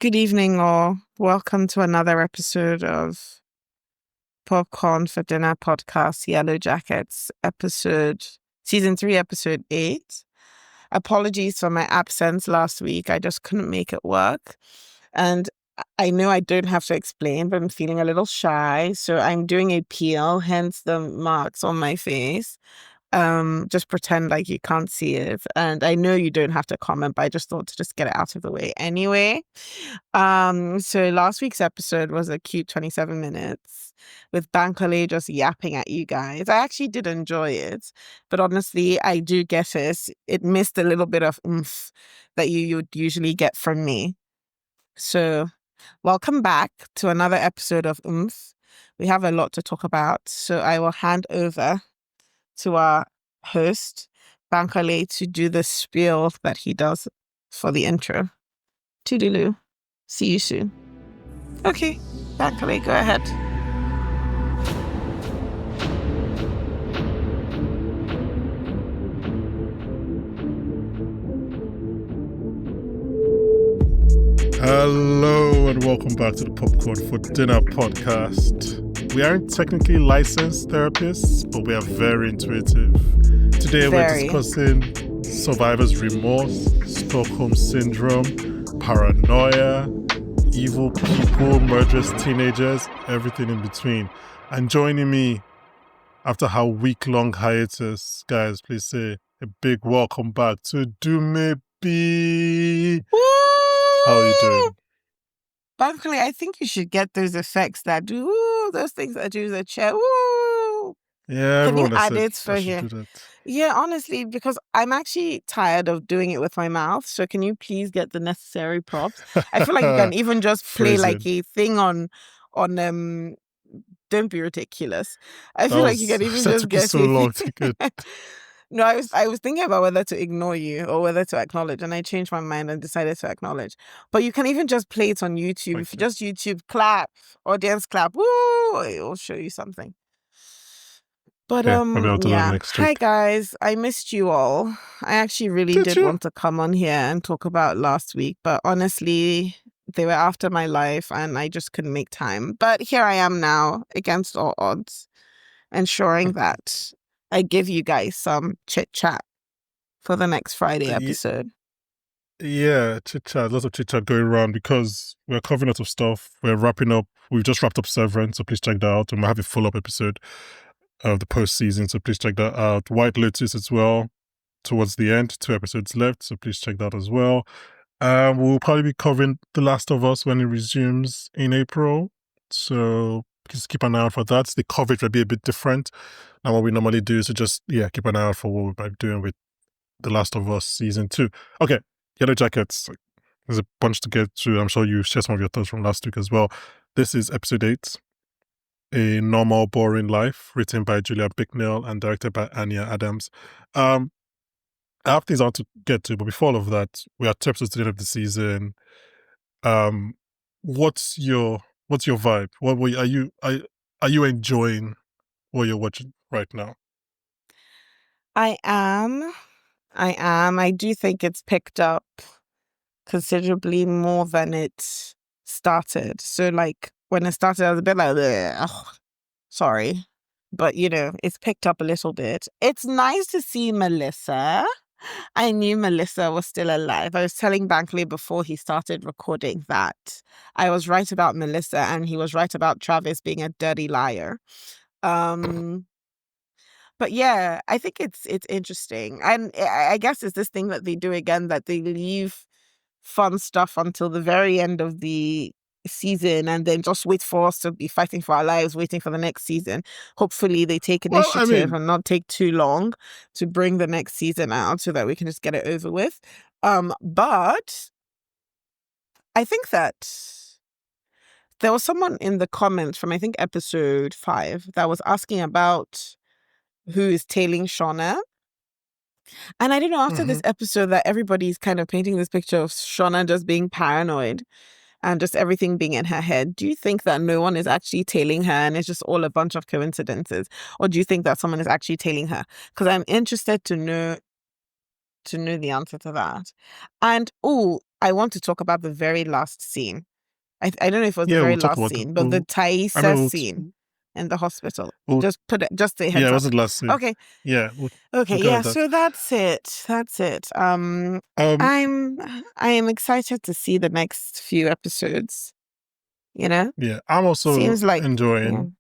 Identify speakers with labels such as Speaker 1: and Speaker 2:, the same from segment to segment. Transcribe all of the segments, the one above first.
Speaker 1: Good evening, all. Welcome to another episode of Popcorn for Dinner podcast, Yellowjackets, season 3, episode 8. Apologies for my absence last week. I just couldn't make it work. And I know I don't have to explain, but I'm feeling a little shy. So I'm doing a peel, hence the marks on my face. Just pretend like you can't see it. And I know you don't have to comment, but I just thought to just get it out of the way anyway. So last week's episode was a cute 27 minutes with Bankole just yapping at you guys. I actually did enjoy it, but honestly, I do get it. It missed a little bit of oomph that you would usually get from me. So welcome back to another episode of Oomph. We have a lot to talk about, so I will hand over to our host, Bankole, to do the spiel that he does for the intro. Toodaloo. See you soon. Okay, Bankole, go ahead.
Speaker 2: Hello and welcome back to the Popcorn for Dinner podcast. We aren't technically licensed therapists, but we are very intuitive. Today we're discussing survivor's remorse, Stockholm syndrome, paranoia, evil people, murderous teenagers, everything in between. And joining me after our week-long hiatus, guys, please say a big welcome back to Dumebi. How are you doing?
Speaker 1: Bankole, I think you should get those effects that do those things that do the chair. Woo!
Speaker 2: Yeah,
Speaker 1: can you
Speaker 2: everyone
Speaker 1: add
Speaker 2: said
Speaker 1: it for
Speaker 2: I should
Speaker 1: here?
Speaker 2: do that.
Speaker 1: Yeah, honestly, because I'm actually tired of doing it with my mouth. So can you please get the necessary props? I feel like you can even just play like a thing on Don't Be Ridiculous. I feel like you can even
Speaker 2: that
Speaker 1: just
Speaker 2: took you
Speaker 1: get
Speaker 2: so long to get.
Speaker 1: No, I was thinking about whether to ignore you or whether to acknowledge, and I changed my mind and decided to acknowledge. But you can even just play it on YouTube.
Speaker 2: Okay.
Speaker 1: If you just YouTube clap, audience clap, woo, it will show you something. But
Speaker 2: maybe I'll do that next week.
Speaker 1: Hi guys, I missed you all. I actually really did want to come on here and talk about last week, but honestly, they were after my life and I just couldn't make time. But here I am now, against all odds, ensuring that I give you guys some chit-chat for the next Friday episode.
Speaker 2: Yeah, chit-chat, lots of chit-chat going around because we're covering lots of stuff. We're wrapping up. We've just wrapped up Severance, so please check that out. And we'll have a follow-up episode of the post-season, so please check that out. White Lotus as well, towards the end, 2 episodes left, so please check that as well. We'll probably be covering The Last of Us when it resumes in April, so please keep an eye out for that. The coverage will be a bit different than what we normally do, so just, keep an eye out for what we might be doing with The Last of Us Season 2. Okay, Yellowjackets, there's a bunch to get through. I'm sure you shared some of your thoughts from last week as well. This is episode 8, A Normal Boring Life, written by Julia Bicknell and directed by Anya Adams. I have things I want to get to, but before all of that, we are 2 episodes to the end of the season. What's your vibe? Are you enjoying what you're watching right now?
Speaker 1: I am. I do think it's picked up considerably more than it started. So like when it started, I was a bit like, oh, sorry. But it's picked up a little bit. It's nice to see Melissa. I knew Melissa was still alive. I was telling Bankole before he started recording that I was right about Melissa and he was right about Travis being a dirty liar. But yeah, I think it's interesting. And I guess it's this thing that they do again, that they leave fun stuff until the very end of the season and then just wait for us to be fighting for our lives, waiting for the next season. Hopefully they take initiative and not take too long to bring the next season out so that we can just get it over with. But I think that there was someone in the comments from, I think, episode 5 that was asking about who is tailing Shauna. And I don't know, after this episode that everybody's kind of painting this picture of Shauna just being paranoid and just everything being in her head. Do you think that no one is actually tailing her and it's just all a bunch of coincidences? Or do you think that someone is actually tailing her? Because I'm interested to know the answer to that. And I want to talk about the very last scene. I don't know if it was the
Speaker 2: Yeah,
Speaker 1: very
Speaker 2: we'll talk
Speaker 1: last
Speaker 2: about
Speaker 1: scene, but the
Speaker 2: I
Speaker 1: Taissa
Speaker 2: mean,
Speaker 1: scene in the hospital.
Speaker 2: we'll,
Speaker 1: Just a
Speaker 2: yeah,
Speaker 1: heads
Speaker 2: it
Speaker 1: up.
Speaker 2: wasn't last scene.
Speaker 1: Okay.
Speaker 2: Yeah, we'll
Speaker 1: Okay,
Speaker 2: go
Speaker 1: yeah,
Speaker 2: with that.
Speaker 1: so that's it. That's it.
Speaker 2: Um,
Speaker 1: I am excited to see the next few episodes, you know?
Speaker 2: yeah, I'm also
Speaker 1: Seems like yeah.
Speaker 2: enjoying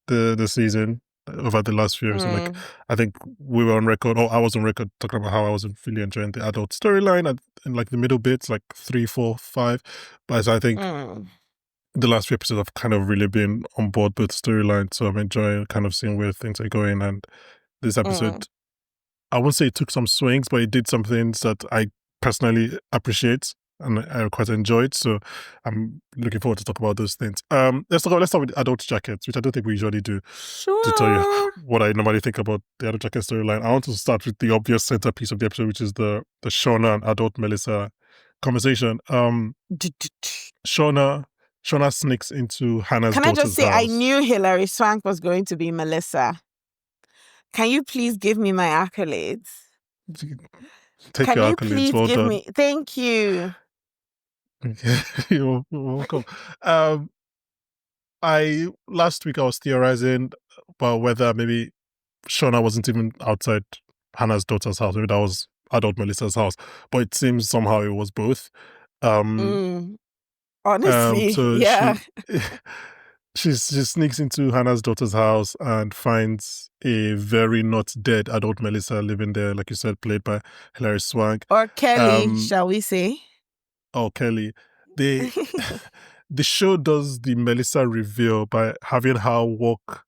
Speaker 2: the season over the last few episodes. Like,
Speaker 1: Mm,
Speaker 2: I think we were on record, or I was on record talking about how I wasn't really enjoying the adult storyline and like the middle bits, like 3, 4, 5. But I think
Speaker 1: mm,
Speaker 2: the last few episodes I've kind of really been on board with storylines, so I'm enjoying kind of seeing where things are going. And this
Speaker 1: mm,
Speaker 2: episode, I wouldn't say it took some swings, but it did some things that I personally appreciate and I quite enjoyed. So I'm looking forward to talk about those things. Let's start with adult jackets, which I don't think we usually do, to tell you
Speaker 1: sure.
Speaker 2: what I normally think about the adult jacket storyline. I want to start with the obvious centerpiece of the episode, which is the Shauna and adult Melissa conversation. Shauna sneaks into Hannah's
Speaker 1: Can I just
Speaker 2: daughter's
Speaker 1: say I
Speaker 2: house.
Speaker 1: knew Hilary Swank was going to be Melissa. Can you please give me my accolades?
Speaker 2: Take
Speaker 1: Can
Speaker 2: your
Speaker 1: you
Speaker 2: accolades.
Speaker 1: please
Speaker 2: Well
Speaker 1: give
Speaker 2: done.
Speaker 1: me thank you.
Speaker 2: You're welcome. Um, Last week I was theorizing about whether maybe Shauna wasn't even outside Hannah's daughter's house. Maybe that was adult Melissa's house. But it seems somehow it was both. Um,
Speaker 1: Mm, honestly,
Speaker 2: so
Speaker 1: yeah.
Speaker 2: she sneaks into Hannah's daughter's house and finds a very not dead adult Melissa living there, like you said, played by Hilary Swank.
Speaker 1: Or Kelly,
Speaker 2: Um,
Speaker 1: shall we say?
Speaker 2: oh, Kelly. They the show does the Melissa reveal by having her walk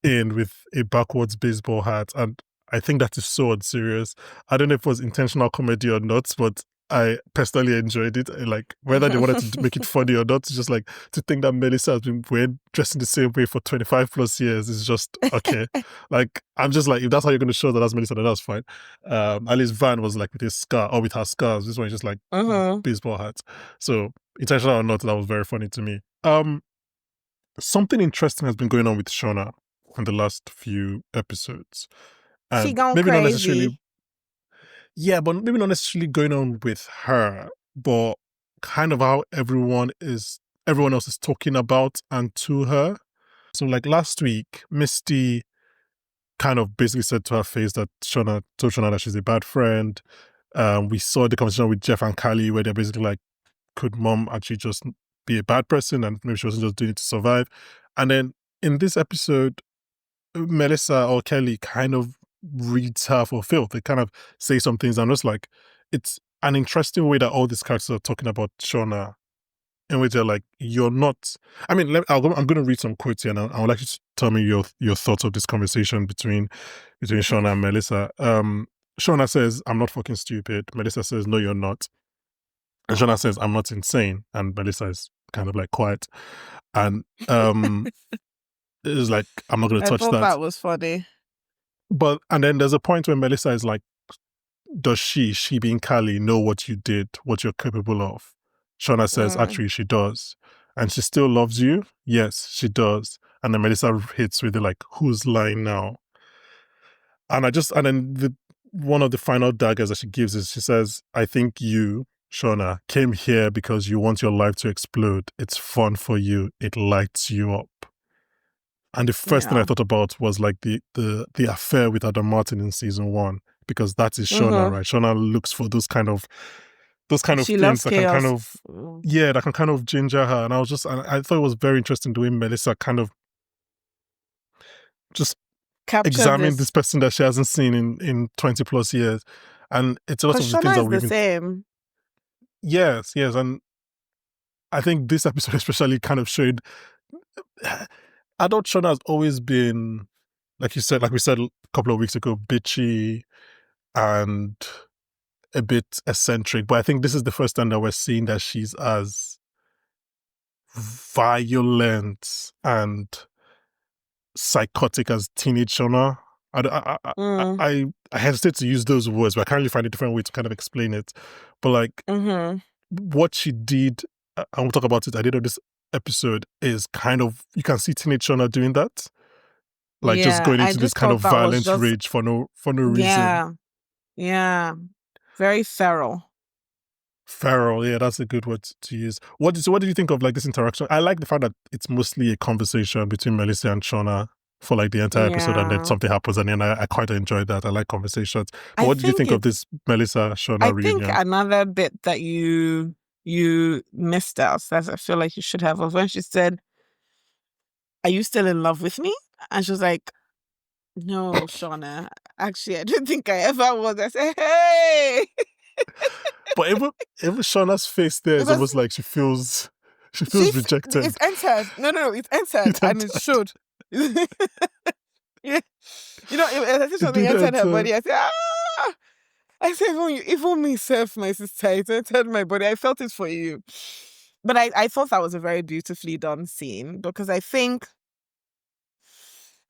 Speaker 2: in with a backwards baseball hat, and I think that is so unserious. I don't know if it was intentional comedy or not, but I personally enjoyed it. Like whether they wanted to make it funny or not, just like to think that Melissa has been dressing the same way for 25 plus years is just okay. Like I'm just like, if that's how you're going to show that that's Melissa, then that's fine. At least Van was like with his scar or with her scars. This one is just like
Speaker 1: Mm-hmm.
Speaker 2: baseball hats. So intentional or not, that was very funny to me. Something interesting has been going on with Shauna in the last few episodes.
Speaker 1: She
Speaker 2: And
Speaker 1: gone
Speaker 2: maybe not necessarily,
Speaker 1: crazy.
Speaker 2: yeah, but maybe not necessarily going on with her, but kind of how everyone else is talking about and to her. So like last week, Misty kind of basically said to her face that Shauna told Shauna that she's a bad friend. We saw the conversation with Jeff and Callie where they're basically like, could mom actually just be a bad person and maybe she wasn't just doing it to survive? And then in this episode, Melissa or Kelly kind of reads her for filth. They kind of say some things, and it's like, it's an interesting way that all these characters are talking about Shauna, in which they're like, you're not. I mean, I'm going to read some quotes here, and I would like you to tell me your thoughts of this conversation between Shauna and Melissa. Shauna says, "I'm not fucking stupid." Melissa says, "No, you're not." And Shauna says, "I'm not insane," and Melissa is kind of like quiet, and it's like, "I'm not going to
Speaker 1: I
Speaker 2: touch
Speaker 1: thought
Speaker 2: that."
Speaker 1: that was funny.
Speaker 2: But and then there's a point where Melissa is like, does she being Callie, know what you did, what you're capable of? Shauna says,
Speaker 1: Mm.
Speaker 2: actually, she does. And she still loves you? Yes, she does. And then Melissa hits with the like, who's lying now? And then one of the final daggers that she gives is she says, I think you, Shauna, came here because you want your life to explode. It's fun for you. It lights you up. And the first thing I
Speaker 1: Yeah.
Speaker 2: thought about was like the affair with Adam Martin in season 1, because that is Shauna,
Speaker 1: Mm-hmm.
Speaker 2: right? Shauna looks for those kind of
Speaker 1: She
Speaker 2: things
Speaker 1: loves
Speaker 2: that can kind
Speaker 1: chaos.
Speaker 2: of, yeah, that can kind of ginger her. And I thought it was very interesting the way Melissa kind of just
Speaker 1: Captured
Speaker 2: examined
Speaker 1: this.
Speaker 2: this person that she hasn't seen in 20 plus years. And it's a lot
Speaker 1: Because
Speaker 2: of the things
Speaker 1: Shona
Speaker 2: that
Speaker 1: is
Speaker 2: we
Speaker 1: the
Speaker 2: even,
Speaker 1: same.
Speaker 2: yes. And I think this episode especially kind of showed adult Shauna has always been, like we said a couple of weeks ago, bitchy and a bit eccentric. But I think this is the first time that we're seeing that she's as violent and psychotic as teenage Shauna.
Speaker 1: Mm.
Speaker 2: I hesitate to use those words, but I can't really find a different way to kind of explain it. But like
Speaker 1: Mm-hmm.
Speaker 2: what she did, and we'll talk about it at the end of this episode, is kind of, you can see teenage Shauna doing that. Like just
Speaker 1: Yeah.
Speaker 2: going
Speaker 1: I
Speaker 2: into this
Speaker 1: just
Speaker 2: kind of
Speaker 1: thought that was
Speaker 2: violent
Speaker 1: just,
Speaker 2: rage for no reason.
Speaker 1: yeah. Yeah. Very feral.
Speaker 2: Feral, yeah, that's a good word to use. What did you think of like this interaction? I like the fact that it's mostly a conversation between Melissa and Shauna for like the entire episode, and then
Speaker 1: Yeah.
Speaker 2: something happens, and then I quite enjoyed that. I like conversations. But
Speaker 1: I
Speaker 2: what did you
Speaker 1: think
Speaker 2: think of
Speaker 1: it's
Speaker 2: this Melissa
Speaker 1: I
Speaker 2: Shauna
Speaker 1: think
Speaker 2: reunion?
Speaker 1: another bit that you missed out, that I feel like you should have, was when she said, "Are you still in love with me?" And she was like, "No, Shauna. Actually, I don't think I ever was." I said, "Hey,"
Speaker 2: But even Shauna's face there is
Speaker 1: because
Speaker 2: almost like she feels
Speaker 1: she's
Speaker 2: rejected.
Speaker 1: it's entered. No, it's entered,
Speaker 2: It
Speaker 1: and it
Speaker 2: entered.
Speaker 1: should. Yeah, I think
Speaker 2: It
Speaker 1: something
Speaker 2: did
Speaker 1: entered her
Speaker 2: enter.
Speaker 1: body. I said, "Ah." I said, even me self, my sister, it entered my body. I felt it for you. But I thought that was a very beautifully done scene, because I think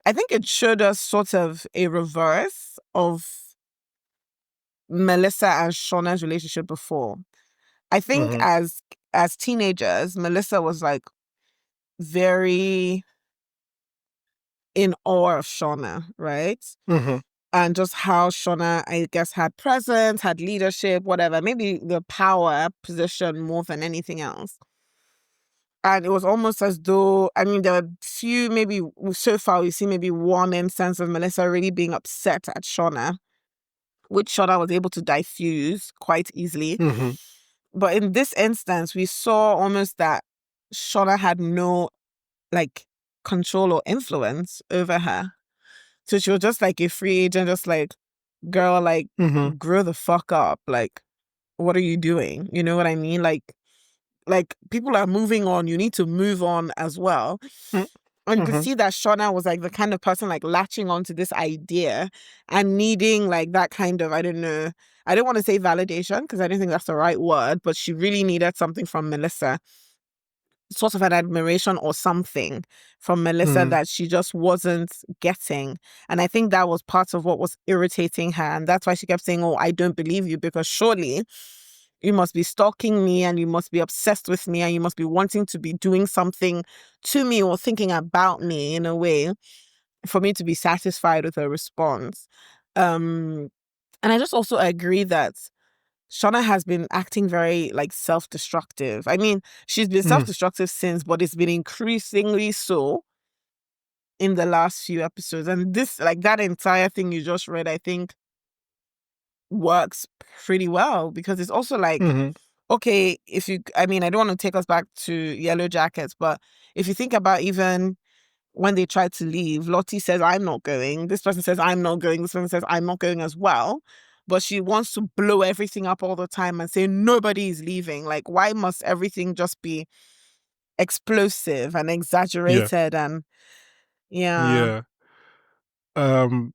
Speaker 1: it showed us sort of a reverse of Melissa and Shauna's relationship before. I think
Speaker 2: Mm-hmm.
Speaker 1: as teenagers, Melissa was like very in awe of Shauna, right?
Speaker 2: Mm-hmm.
Speaker 1: And just how Shauna, I guess, had presence, had leadership, whatever, maybe the power position more than anything else. And it was almost as though, I mean, there were few, maybe so far we see maybe one instance of Melissa really being upset at Shauna, which Shauna was able to diffuse quite easily.
Speaker 2: Mm-hmm.
Speaker 1: But in this instance, we saw almost that Shauna had no like control or influence over her. So she was just like a free agent, just like, girl, like,
Speaker 2: Mm-hmm.
Speaker 1: grow the fuck up. Like, what are you doing? You know what I mean? Like people are moving on. You need to move on as well. And you could
Speaker 2: Mm-hmm.
Speaker 1: see that Shauna was like the kind of person like latching onto this idea and needing like that kind of, I don't know, I don't want to say validation because I don't think that's the right word, but she really needed something from Melissa, sort of an admiration or something from Melissa
Speaker 2: Mm-hmm.
Speaker 1: that she just wasn't getting. And I think that was part of what was irritating her. And that's why she kept saying, "Oh, I don't believe you, because surely you must be stalking me and you must be obsessed with me and you must be wanting to be doing something to me or thinking about me in a way for me to be satisfied with a response." Um, and I just also agree that Shauna has been acting very like self-destructive. I mean, she's been
Speaker 2: Mm-hmm.
Speaker 1: self-destructive since, but it's been increasingly so in the last few episodes. And this, like that entire thing you just read, I think works pretty well, because it's also like,
Speaker 2: Mm-hmm.
Speaker 1: okay, I mean, I don't want to take us back to Yellowjackets, but if you think about even when they tried to leave, Lottie says, "I'm not going." This person says, "I'm not going." This person says, "I'm not going" as well. But she wants to blow everything up all the time and say nobody is leaving. Like, why must everything just be explosive and
Speaker 2: Yeah.
Speaker 1: exaggerated? And yeah.
Speaker 2: Yeah. Um,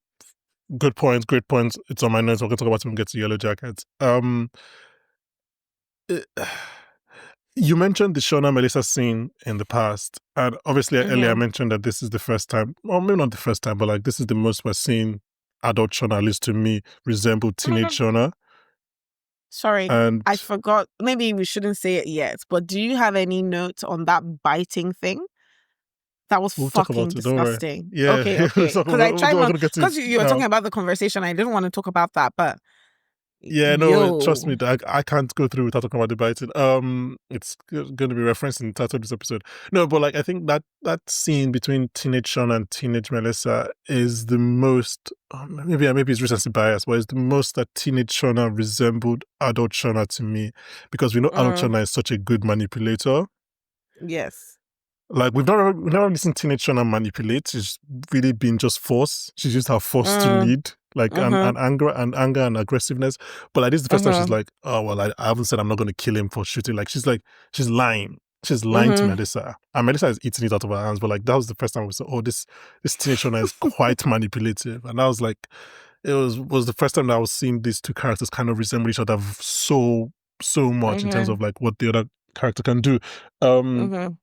Speaker 2: Good points, great points. It's on my notes. We're gonna talk about it when we get to Yellow Jackets. Uh, You mentioned the Shauna Melissa scene in the past, and obviously earlier I
Speaker 1: Mm-hmm.
Speaker 2: mentioned that this is the first time, or maybe not the first time, but like this is the most we're seeing adult Shauna, at least to me, resemble teenage Shauna.
Speaker 1: Sorry,
Speaker 2: And
Speaker 1: I forgot. Maybe we shouldn't say it yet, but do you have any notes on that biting thing? That was
Speaker 2: we'll talk
Speaker 1: fucking
Speaker 2: about it. Don't worry.
Speaker 1: disgusting.
Speaker 2: Yeah,
Speaker 1: Okay, okay. Because I tried
Speaker 2: we're
Speaker 1: not,
Speaker 2: gonna get to
Speaker 1: because
Speaker 2: it
Speaker 1: you were talking
Speaker 2: now.
Speaker 1: about the conversation. I didn't want to talk about that, but
Speaker 2: Yeah, no, trust
Speaker 1: yo.
Speaker 2: me, I can't go through without talking about the biting. It's going to be referenced in the title of this episode. No, but like I think that scene between teenage Shauna and teenage Melissa is the most. Maybe it's recency bias, but it's the most that teenage Shauna resembled adult Shauna to me, because we know adult
Speaker 1: Mm,
Speaker 2: Shauna is such a good manipulator.
Speaker 1: yes.
Speaker 2: Like we've never really seen teenage Shauna manipulate. She's really been just force. She's used her force to
Speaker 1: Mm,
Speaker 2: lead, like
Speaker 1: mm-hmm,
Speaker 2: anger and aggressiveness. But like this is the first time she's
Speaker 1: mm-hmm,
Speaker 2: like, oh well, I haven't said I'm not going to kill him for shooting. Like she's lying. She's lying to
Speaker 1: mm-hmm.
Speaker 2: Melissa, and Melissa is eating it out of her hands. But like that was the first time we saw, oh, this teenage Shauna is quite manipulative, and I was like, it was the first time that I was seeing these two characters kind of resemble each other so much in terms
Speaker 1: Mm-hmm,
Speaker 2: of like what the other character can do. Um,
Speaker 1: mm-hmm.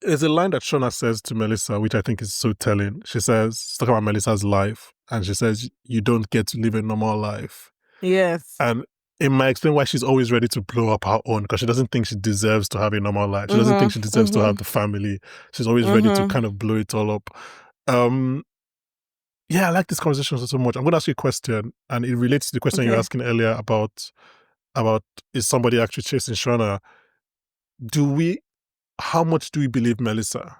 Speaker 2: there's a line that Shauna says to Melissa, which I think is so telling. She says, talking about Melissa's life, and she says, "You don't get to live a normal life."
Speaker 1: Yes.
Speaker 2: And it might explain why she's always ready to blow up her own, because she doesn't think she deserves to have a normal life. She doesn't think she
Speaker 1: Mm-hmm,
Speaker 2: deserves to have
Speaker 1: mm-hmm,
Speaker 2: the family. She's always ready to
Speaker 1: mm-hmm.
Speaker 2: kind of blow it all up. Um, yeah, I like this conversation so much. I'm going to ask you a question, and it relates to the question you were
Speaker 1: Okay.
Speaker 2: asking earlier about about is somebody actually chasing Shauna, how much do we believe Melissa?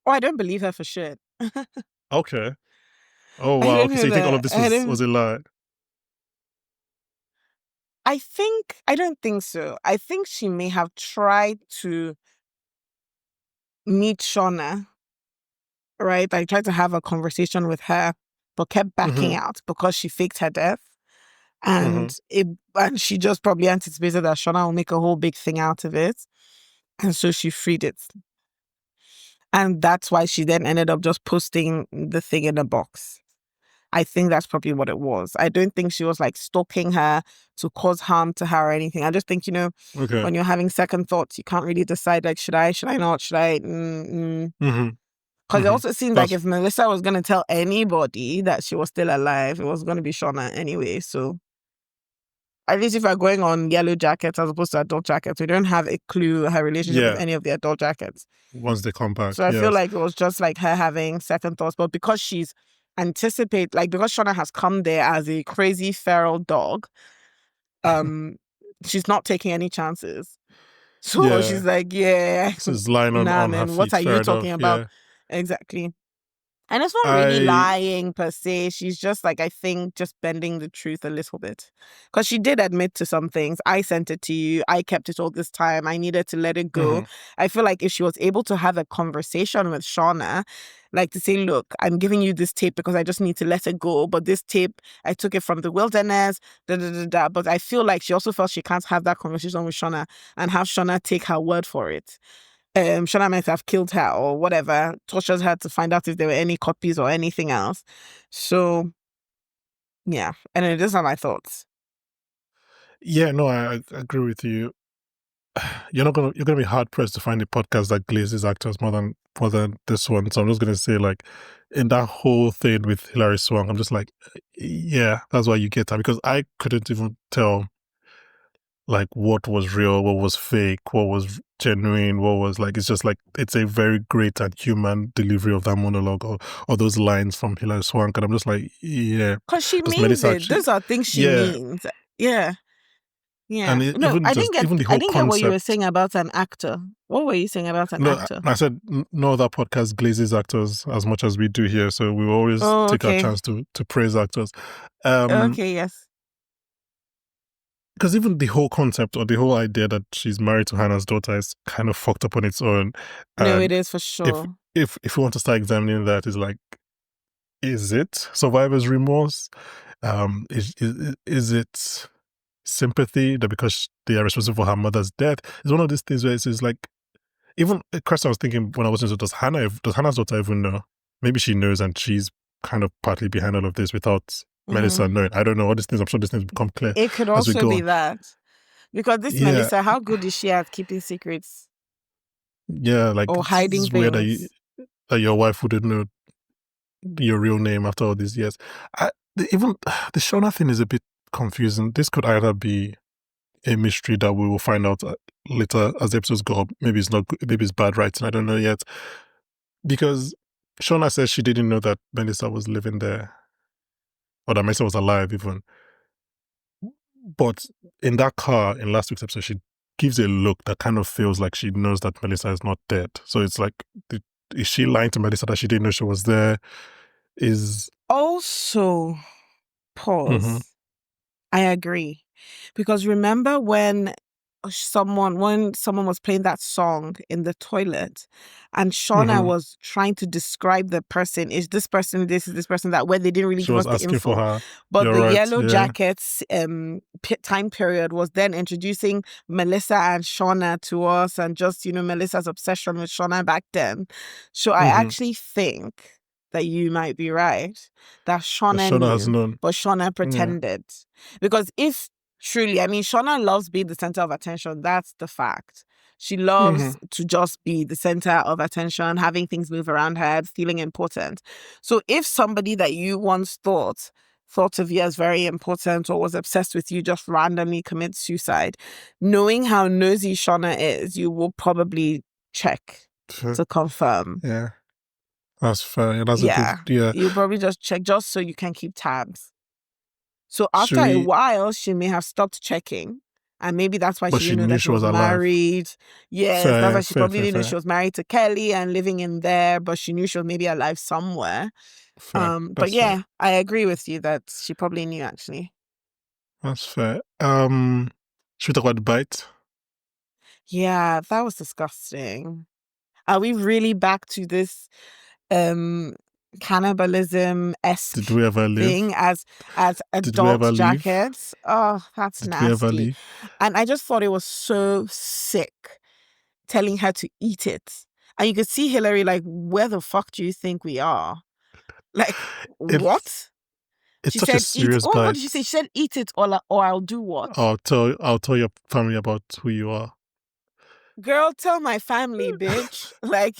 Speaker 1: Oh, I don't believe her for shit.
Speaker 2: Okay. Oh
Speaker 1: I
Speaker 2: wow.
Speaker 1: don't
Speaker 2: Okay, so
Speaker 1: know
Speaker 2: you think all
Speaker 1: that.
Speaker 2: of this
Speaker 1: I
Speaker 2: was
Speaker 1: don't.
Speaker 2: a lie?
Speaker 1: I don't think so. I think she may have tried to meet Shauna, right? Like tried to have a conversation with her, but kept backing
Speaker 2: Mm-hmm.
Speaker 1: out because she faked her death.
Speaker 2: Mm-hmm.
Speaker 1: And she just probably anticipated that Shauna will make a whole big thing out of it. And so she freed it. And that's why she then ended up just posting the thing in a box. I think that's probably what it was. I don't think she was like stalking her to cause harm to her or anything. I just think,
Speaker 2: Okay.
Speaker 1: when you're having second thoughts, you can't really decide like, should I not, should I?
Speaker 2: Mm-hmm.
Speaker 1: Because it
Speaker 2: Mm-hmm.
Speaker 1: also seemed like
Speaker 2: That's
Speaker 1: if Melissa was going to tell anybody that she was still alive, it was going to be Shauna anyway. So at least if we're going on Yellowjackets as opposed to Adult Jackets, we don't have a clue her relationship with
Speaker 2: yeah.
Speaker 1: any of the Adult Jackets.
Speaker 2: Once they come back,
Speaker 1: So I feel
Speaker 2: yes.
Speaker 1: like it was just like her having second thoughts. But because because Shauna has come there as a crazy feral dog, um, she's not taking any chances. So she's
Speaker 2: Yeah.
Speaker 1: like, yeah,
Speaker 2: She's lying
Speaker 1: nah,
Speaker 2: on her
Speaker 1: man, what
Speaker 2: feet.
Speaker 1: are you
Speaker 2: Fair
Speaker 1: talking
Speaker 2: enough.
Speaker 1: about?
Speaker 2: Yeah.
Speaker 1: Exactly. And it's not really
Speaker 2: I
Speaker 1: lying per se. She's just like, I think, just bending the truth a little bit. Because she did admit to some things. I sent it to you. I kept it all this time. I needed to let it go.
Speaker 2: mm-hmm.
Speaker 1: I feel like if she was able to have a conversation with Shauna, like to say, look, I'm giving you this tape because I just need to let it go. But this tape, I took it from the wilderness, da da da da. But I feel like she also felt she can't have that conversation with Shauna and have Shauna take her word for it. Shauna might have killed her or whatever, tortured her to find out if there were any copies or anything else. So yeah, and these are my thoughts.
Speaker 2: Yeah, no, I agree with you. You're gonna be hard pressed to find a podcast that glazes actors more than this one. So I'm just gonna say like in that whole thing with Hilary Swank, I'm just like, yeah, that's why you get her because I couldn't even tell like what was real, what was fake, what was genuine, what was like it's just like it's a very great and human delivery of that monologue or those lines from Hilary Swank. And I'm just like, yeah.
Speaker 1: Because she
Speaker 2: Does
Speaker 1: means
Speaker 2: Melissa
Speaker 1: it.
Speaker 2: actually
Speaker 1: Those are things she
Speaker 2: yeah.
Speaker 1: means. Yeah. Yeah.
Speaker 2: And
Speaker 1: No,
Speaker 2: even the
Speaker 1: I
Speaker 2: whole
Speaker 1: didn't get what you were
Speaker 2: concept.
Speaker 1: saying about an actor. What were you saying about an
Speaker 2: No,
Speaker 1: actor?
Speaker 2: I said no other podcast glazes actors as much as we do here, so we will always
Speaker 1: Oh,
Speaker 2: take our
Speaker 1: okay.
Speaker 2: chance to praise actors. Um,
Speaker 1: Okay, yes.
Speaker 2: because even the whole concept or the whole idea that she's married to Hannah's daughter is kind of fucked up on its own.
Speaker 1: No, it
Speaker 2: And
Speaker 1: is for
Speaker 2: if
Speaker 1: sure.
Speaker 2: if we want to start examining that, is like, is it survivor's remorse? Is it sympathy that because they are responsible for her mother's death? It's one of these things where it's like even a question I was thinking when I was listening, does Hannah's daughter even know? Maybe she knows and she's kind of partly behind all of this without Melissa
Speaker 1: Mm.
Speaker 2: knowing. I don't know. All these things, I'm sure these things become clear
Speaker 1: It could
Speaker 2: as we
Speaker 1: also
Speaker 2: go
Speaker 1: be
Speaker 2: on.
Speaker 1: that. Because this
Speaker 2: Yeah.
Speaker 1: Melissa, how good is she at keeping secrets
Speaker 2: Yeah, like
Speaker 1: or
Speaker 2: it's
Speaker 1: hiding
Speaker 2: weird
Speaker 1: things?
Speaker 2: that your wife wouldn't know your real name after all these years. Even the Shauna thing is a bit confusing. This could either be a mystery that we will find out later as the episodes go up. Maybe it's not good, maybe it's bad writing. I don't know yet. Because Shauna says she didn't know that Melissa was living there or that Melissa was alive even. But in that car in last week's episode, she gives a look that kind of feels like she knows that Melissa is not dead. So it's like, is she lying to Melissa that she didn't know she was there? Is
Speaker 1: Also,
Speaker 2: mm-hmm,
Speaker 1: pause. I agree. Because remember when someone was playing that song in the toilet and Shauna
Speaker 2: mm-hmm.
Speaker 1: was trying to describe the person, is this person this, is this person that, where they didn't really
Speaker 2: She
Speaker 1: give
Speaker 2: was
Speaker 1: us the
Speaker 2: asking for
Speaker 1: info.
Speaker 2: her.
Speaker 1: But
Speaker 2: You're
Speaker 1: the
Speaker 2: right.
Speaker 1: Yellow
Speaker 2: Yeah.
Speaker 1: Jackets time period was then introducing Melissa and Shauna to us and just, Melissa's obsession with Shauna back then. So I
Speaker 2: Mm-hmm.
Speaker 1: actually think that you might be right, that
Speaker 2: That
Speaker 1: Shauna
Speaker 2: Shauna has
Speaker 1: knew,
Speaker 2: known.
Speaker 1: but Shauna
Speaker 2: Yeah.
Speaker 1: pretended. Because if truly, I mean, Shauna loves being the center of attention. That's the fact. She loves
Speaker 2: Mm-hmm.
Speaker 1: to just be the center of attention, having things move around her, feeling important. So if somebody that you once thought of you as very important or was obsessed with you just randomly commits suicide, knowing how nosy Shauna is, you will probably check to confirm.
Speaker 2: Yeah. That's fair. Yeah, that's a good
Speaker 1: Yeah.
Speaker 2: yeah.
Speaker 1: You probably just check just so you can keep tabs. So
Speaker 2: Should
Speaker 1: after a
Speaker 2: we?
Speaker 1: while, she may have stopped checking. And maybe that's why
Speaker 2: But
Speaker 1: she
Speaker 2: she
Speaker 1: didn't know
Speaker 2: knew
Speaker 1: that she
Speaker 2: she was
Speaker 1: was
Speaker 2: alive.
Speaker 1: married. Yes, that's why
Speaker 2: Fair,
Speaker 1: she
Speaker 2: fair,
Speaker 1: probably
Speaker 2: fair,
Speaker 1: didn't know she
Speaker 2: fair,
Speaker 1: was married to Callie and living in there, but she knew she was maybe alive somewhere.
Speaker 2: fair.
Speaker 1: But
Speaker 2: That's fair.
Speaker 1: yeah, I agree with you that she probably knew actually.
Speaker 2: That's fair. Should we talk about the bite?
Speaker 1: Yeah, that was disgusting. Are we really back to this cannibalism
Speaker 2: Did
Speaker 1: esque
Speaker 2: we ever
Speaker 1: thing
Speaker 2: live?
Speaker 1: as
Speaker 2: Did we
Speaker 1: adult
Speaker 2: ever leave?
Speaker 1: jackets? Oh, that's
Speaker 2: Did we ever
Speaker 1: nasty.
Speaker 2: leave?
Speaker 1: And I just thought it was so sick telling her to eat it. And you could see Hilary like, where the fuck do you think we are? Like,
Speaker 2: It's
Speaker 1: what?
Speaker 2: it's
Speaker 1: She
Speaker 2: such a
Speaker 1: said, eat.
Speaker 2: serious
Speaker 1: Oh, what
Speaker 2: bite.
Speaker 1: did she say? She said, eat it or I'll do what?
Speaker 2: I'll tell your family about who you are.
Speaker 1: Girl, tell my family, bitch. Like,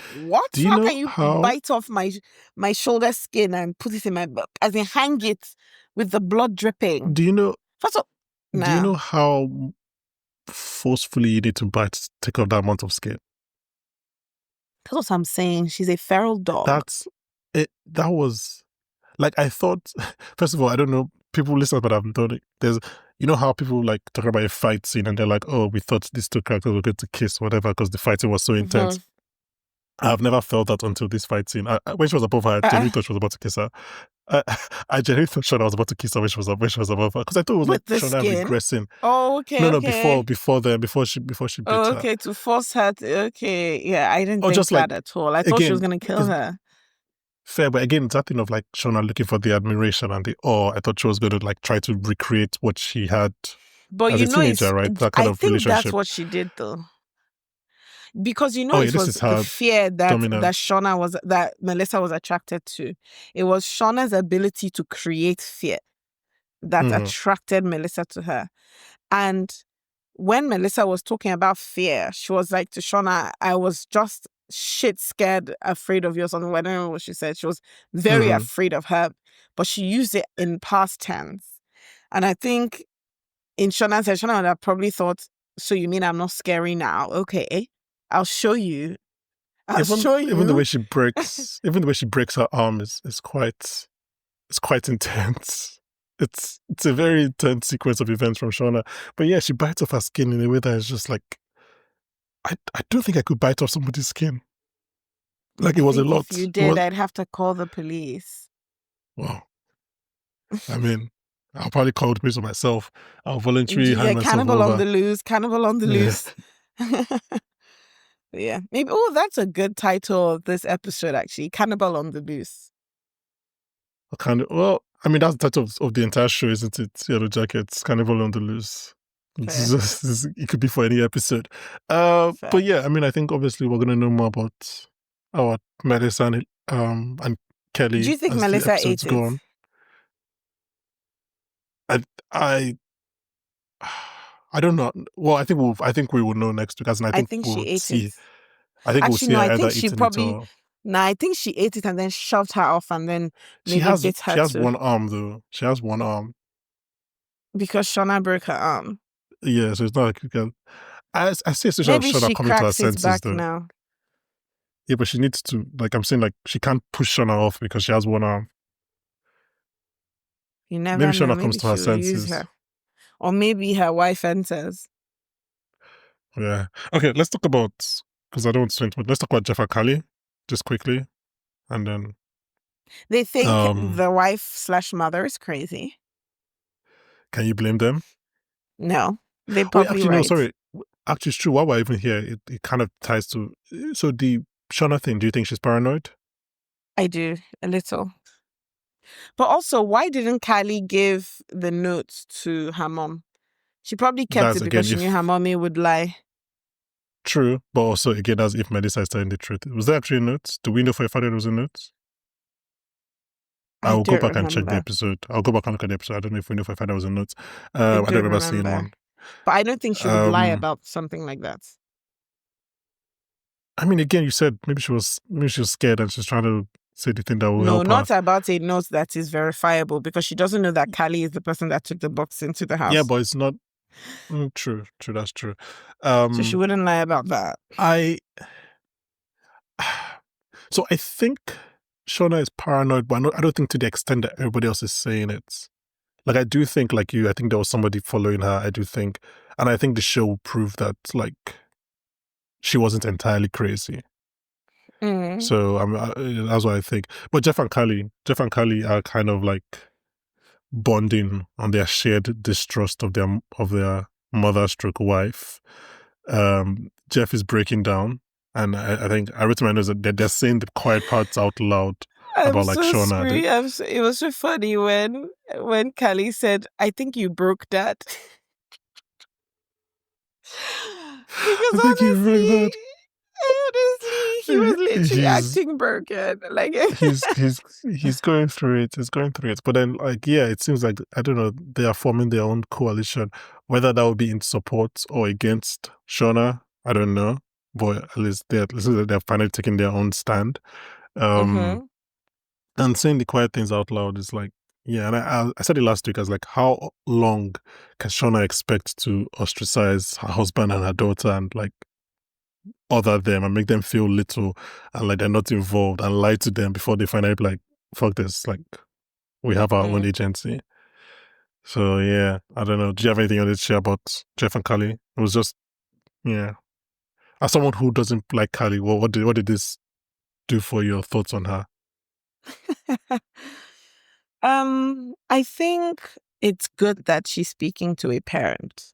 Speaker 1: what?
Speaker 2: Do you
Speaker 1: How
Speaker 2: know
Speaker 1: can you
Speaker 2: how?
Speaker 1: bite off my shoulder skin and put it in my book? As in, hang it with the blood dripping.
Speaker 2: Do you know?
Speaker 1: First of all,
Speaker 2: Do you
Speaker 1: nah,
Speaker 2: know how forcefully you need to bite to take off that amount of skin?
Speaker 1: that's what I'm saying. She's a feral dog.
Speaker 2: That's it. That was like I thought. First of all, I don't know. People listen, but I've done it. There's, you know how people like talk about a fight scene and they're like, "Oh, we thought these two characters were going to kiss, whatever," because the fighting was so intense.
Speaker 1: Mhm.
Speaker 2: I've never felt that until this fight scene. When she was above her, I
Speaker 1: Uh,
Speaker 2: genuinely thought she was about to kiss her. I, I genuinely thought Shauna was about to kiss her when she was above her because I thought it was like
Speaker 1: with the
Speaker 2: Shauna
Speaker 1: skin.
Speaker 2: regressing.
Speaker 1: Oh,
Speaker 2: No,
Speaker 1: okay,
Speaker 2: no,
Speaker 1: okay.
Speaker 2: before she bit
Speaker 1: Oh,
Speaker 2: her,
Speaker 1: okay, to force her to, okay. Yeah, I didn't
Speaker 2: or
Speaker 1: think
Speaker 2: just
Speaker 1: that
Speaker 2: like
Speaker 1: at all. I thought she was
Speaker 2: again,
Speaker 1: going to kill
Speaker 2: it's
Speaker 1: her.
Speaker 2: fair, but again, it's that thing of like Shauna looking for the admiration and the awe. I thought she was going to like try to recreate what she had
Speaker 1: But
Speaker 2: as
Speaker 1: you
Speaker 2: a
Speaker 1: know,
Speaker 2: teenager, right? That kind
Speaker 1: I
Speaker 2: of
Speaker 1: think that's
Speaker 2: relationship.
Speaker 1: what she did though. Because
Speaker 2: Oh yeah,
Speaker 1: it
Speaker 2: this
Speaker 1: was
Speaker 2: is
Speaker 1: the
Speaker 2: her
Speaker 1: fear
Speaker 2: dominance.
Speaker 1: that Melissa was attracted to. It was Shauna's ability to create fear that
Speaker 2: Mm-hmm.
Speaker 1: attracted Melissa to her. And when Melissa was talking about fear, she was like to Shauna, I was just shit scared, afraid of you or something. I don't know what she said. She was very
Speaker 2: Mm-hmm.
Speaker 1: afraid of her, but she used it in past tense. And I think in Shauna's head, Shauna would have probably thought, so you mean I'm not scary now? Okay, I'll show you. I'll show
Speaker 2: Even
Speaker 1: you.
Speaker 2: even the way she breaks her arm is quite it's quite intense. It's a very intense sequence of events from Shauna. But yeah, she bites off her skin in a way that is just like I don't think I could bite off somebody's skin. Like
Speaker 1: I
Speaker 2: it was a
Speaker 1: think if
Speaker 2: lot.
Speaker 1: you
Speaker 2: It
Speaker 1: did,
Speaker 2: was
Speaker 1: I'd have to call the police.
Speaker 2: wow. I mean, I'll probably call the police on myself. I'll voluntarily hand
Speaker 1: Yeah,
Speaker 2: myself
Speaker 1: cannibal on
Speaker 2: over.
Speaker 1: the loose, cannibal on the
Speaker 2: Yeah.
Speaker 1: loose. Yeah, maybe. Oh, that's a good title of this episode, actually. Cannibal on the loose.
Speaker 2: Well, I mean that's the title of the entire show, isn't it? Yellowjackets, Carnival on the Loose.
Speaker 1: Fair,
Speaker 2: It could be for any episode.
Speaker 1: fair.
Speaker 2: But yeah, I mean, I think obviously we're gonna know more about our Melissa and
Speaker 1: Do
Speaker 2: Kelly
Speaker 1: you think
Speaker 2: as the
Speaker 1: Melissa
Speaker 2: episodes
Speaker 1: ate it?
Speaker 2: go on. I I I don't know. Well, I think we will know next week, as in I
Speaker 1: I
Speaker 2: think
Speaker 1: think she
Speaker 2: we'll
Speaker 1: ate it.
Speaker 2: see. I think we'll
Speaker 1: Actually,
Speaker 2: see
Speaker 1: no,
Speaker 2: her
Speaker 1: I
Speaker 2: either
Speaker 1: think she
Speaker 2: eating it
Speaker 1: probably.
Speaker 2: or
Speaker 1: No, I think she ate it and then shoved her off and then maybe bit
Speaker 2: she
Speaker 1: her
Speaker 2: has
Speaker 1: too
Speaker 2: one arm though. She has one arm.
Speaker 1: because Shauna broke her arm.
Speaker 2: Yeah, so it's not like you can. I see a situation of
Speaker 1: Maybe
Speaker 2: Shauna
Speaker 1: she
Speaker 2: coming to her
Speaker 1: cracks it
Speaker 2: senses
Speaker 1: back
Speaker 2: though.
Speaker 1: now.
Speaker 2: Yeah, but she needs to, like I'm saying, like she can't push Shauna off because she has one arm.
Speaker 1: You
Speaker 2: Maybe
Speaker 1: never know.
Speaker 2: Shauna comes
Speaker 1: Maybe
Speaker 2: to her
Speaker 1: she will use
Speaker 2: senses.
Speaker 1: her. Or maybe her wife enters.
Speaker 2: Yeah. Okay, let's talk about, because I don't want to spend, but let's talk about Jeff and Callie just quickly. And then,
Speaker 1: They think
Speaker 2: um,
Speaker 1: the wife slash mother is crazy.
Speaker 2: can you blame them?
Speaker 1: No, they're
Speaker 2: Wait,
Speaker 1: probably
Speaker 2: actually, no,
Speaker 1: right.
Speaker 2: sorry. Actually, it's true. While we're even here, it kind of ties to, so the Shauna thing, do you think she's paranoid?
Speaker 1: I do, a little. But also, why didn't Kylie give the notes to her mom? She probably kept
Speaker 2: That's
Speaker 1: it because
Speaker 2: again,
Speaker 1: she knew her
Speaker 2: if
Speaker 1: mommy would lie.
Speaker 2: true, but also again, as if Melissa is telling the truth. Was there actually a note? Do we know for a fact that there was a note? I
Speaker 1: I
Speaker 2: will go
Speaker 1: don't
Speaker 2: back and check the
Speaker 1: remember.
Speaker 2: episode. I'll go back and look at the episode. I don't know if we know if I found there was a note.
Speaker 1: I
Speaker 2: I don't
Speaker 1: don't
Speaker 2: remember seeing
Speaker 1: remember.
Speaker 2: one.
Speaker 1: But I don't think she would lie
Speaker 2: Um,
Speaker 1: about something like that.
Speaker 2: I mean, again, you said maybe she was scared and she's trying to say the thing that will
Speaker 1: No,
Speaker 2: help her.
Speaker 1: not about a note that is verifiable because she doesn't know that Kylie is the person that took the box into the
Speaker 2: Yeah,
Speaker 1: house.
Speaker 2: but it's not true. True, that's true.
Speaker 1: So she wouldn't lie about that.
Speaker 2: I so I think Shauna is paranoid, but I don't think to the extent that everybody else is saying it. Like I do think, like you, I think there was somebody following her. I do think, and I think the show will prove that like she wasn't entirely crazy.
Speaker 1: Mm.
Speaker 2: So that's what I think. But Jeff and Callie are kind of like bonding on their shared distrust of their mother stroke wife. Jeff is breaking down, and I think I wrote in my notes that they're saying the quiet parts out loud
Speaker 1: I'm
Speaker 2: about like
Speaker 1: so
Speaker 2: Shauna.
Speaker 1: screaming. It was so funny when Callie said, "I think you broke that." Because
Speaker 2: I think you broke
Speaker 1: honestly,
Speaker 2: that.
Speaker 1: he was literally
Speaker 2: He's
Speaker 1: acting broken. Like,
Speaker 2: he's he's he's going through it. He's going through it. But then, like, yeah, it seems like I don't know. They are forming their own coalition. Whether that will be in support or against Shauna, I don't know. But at least they're finally taking their own stand. Um,
Speaker 1: mm-hmm,
Speaker 2: and saying the quiet things out loud is like, yeah. And I said it last week. I was like, how long can Shauna expect to ostracize her husband and her daughter and like other them and make them feel little and like they're not involved and lie to them before they find out like, fuck this, like we have our own
Speaker 1: mm.
Speaker 2: agency. So yeah, I don't know. Do you have anything else to share about Jeff and Callie? It was just yeah. As someone who doesn't like Callie, what did this do for your thoughts on her?
Speaker 1: I think it's good that she's speaking to a parent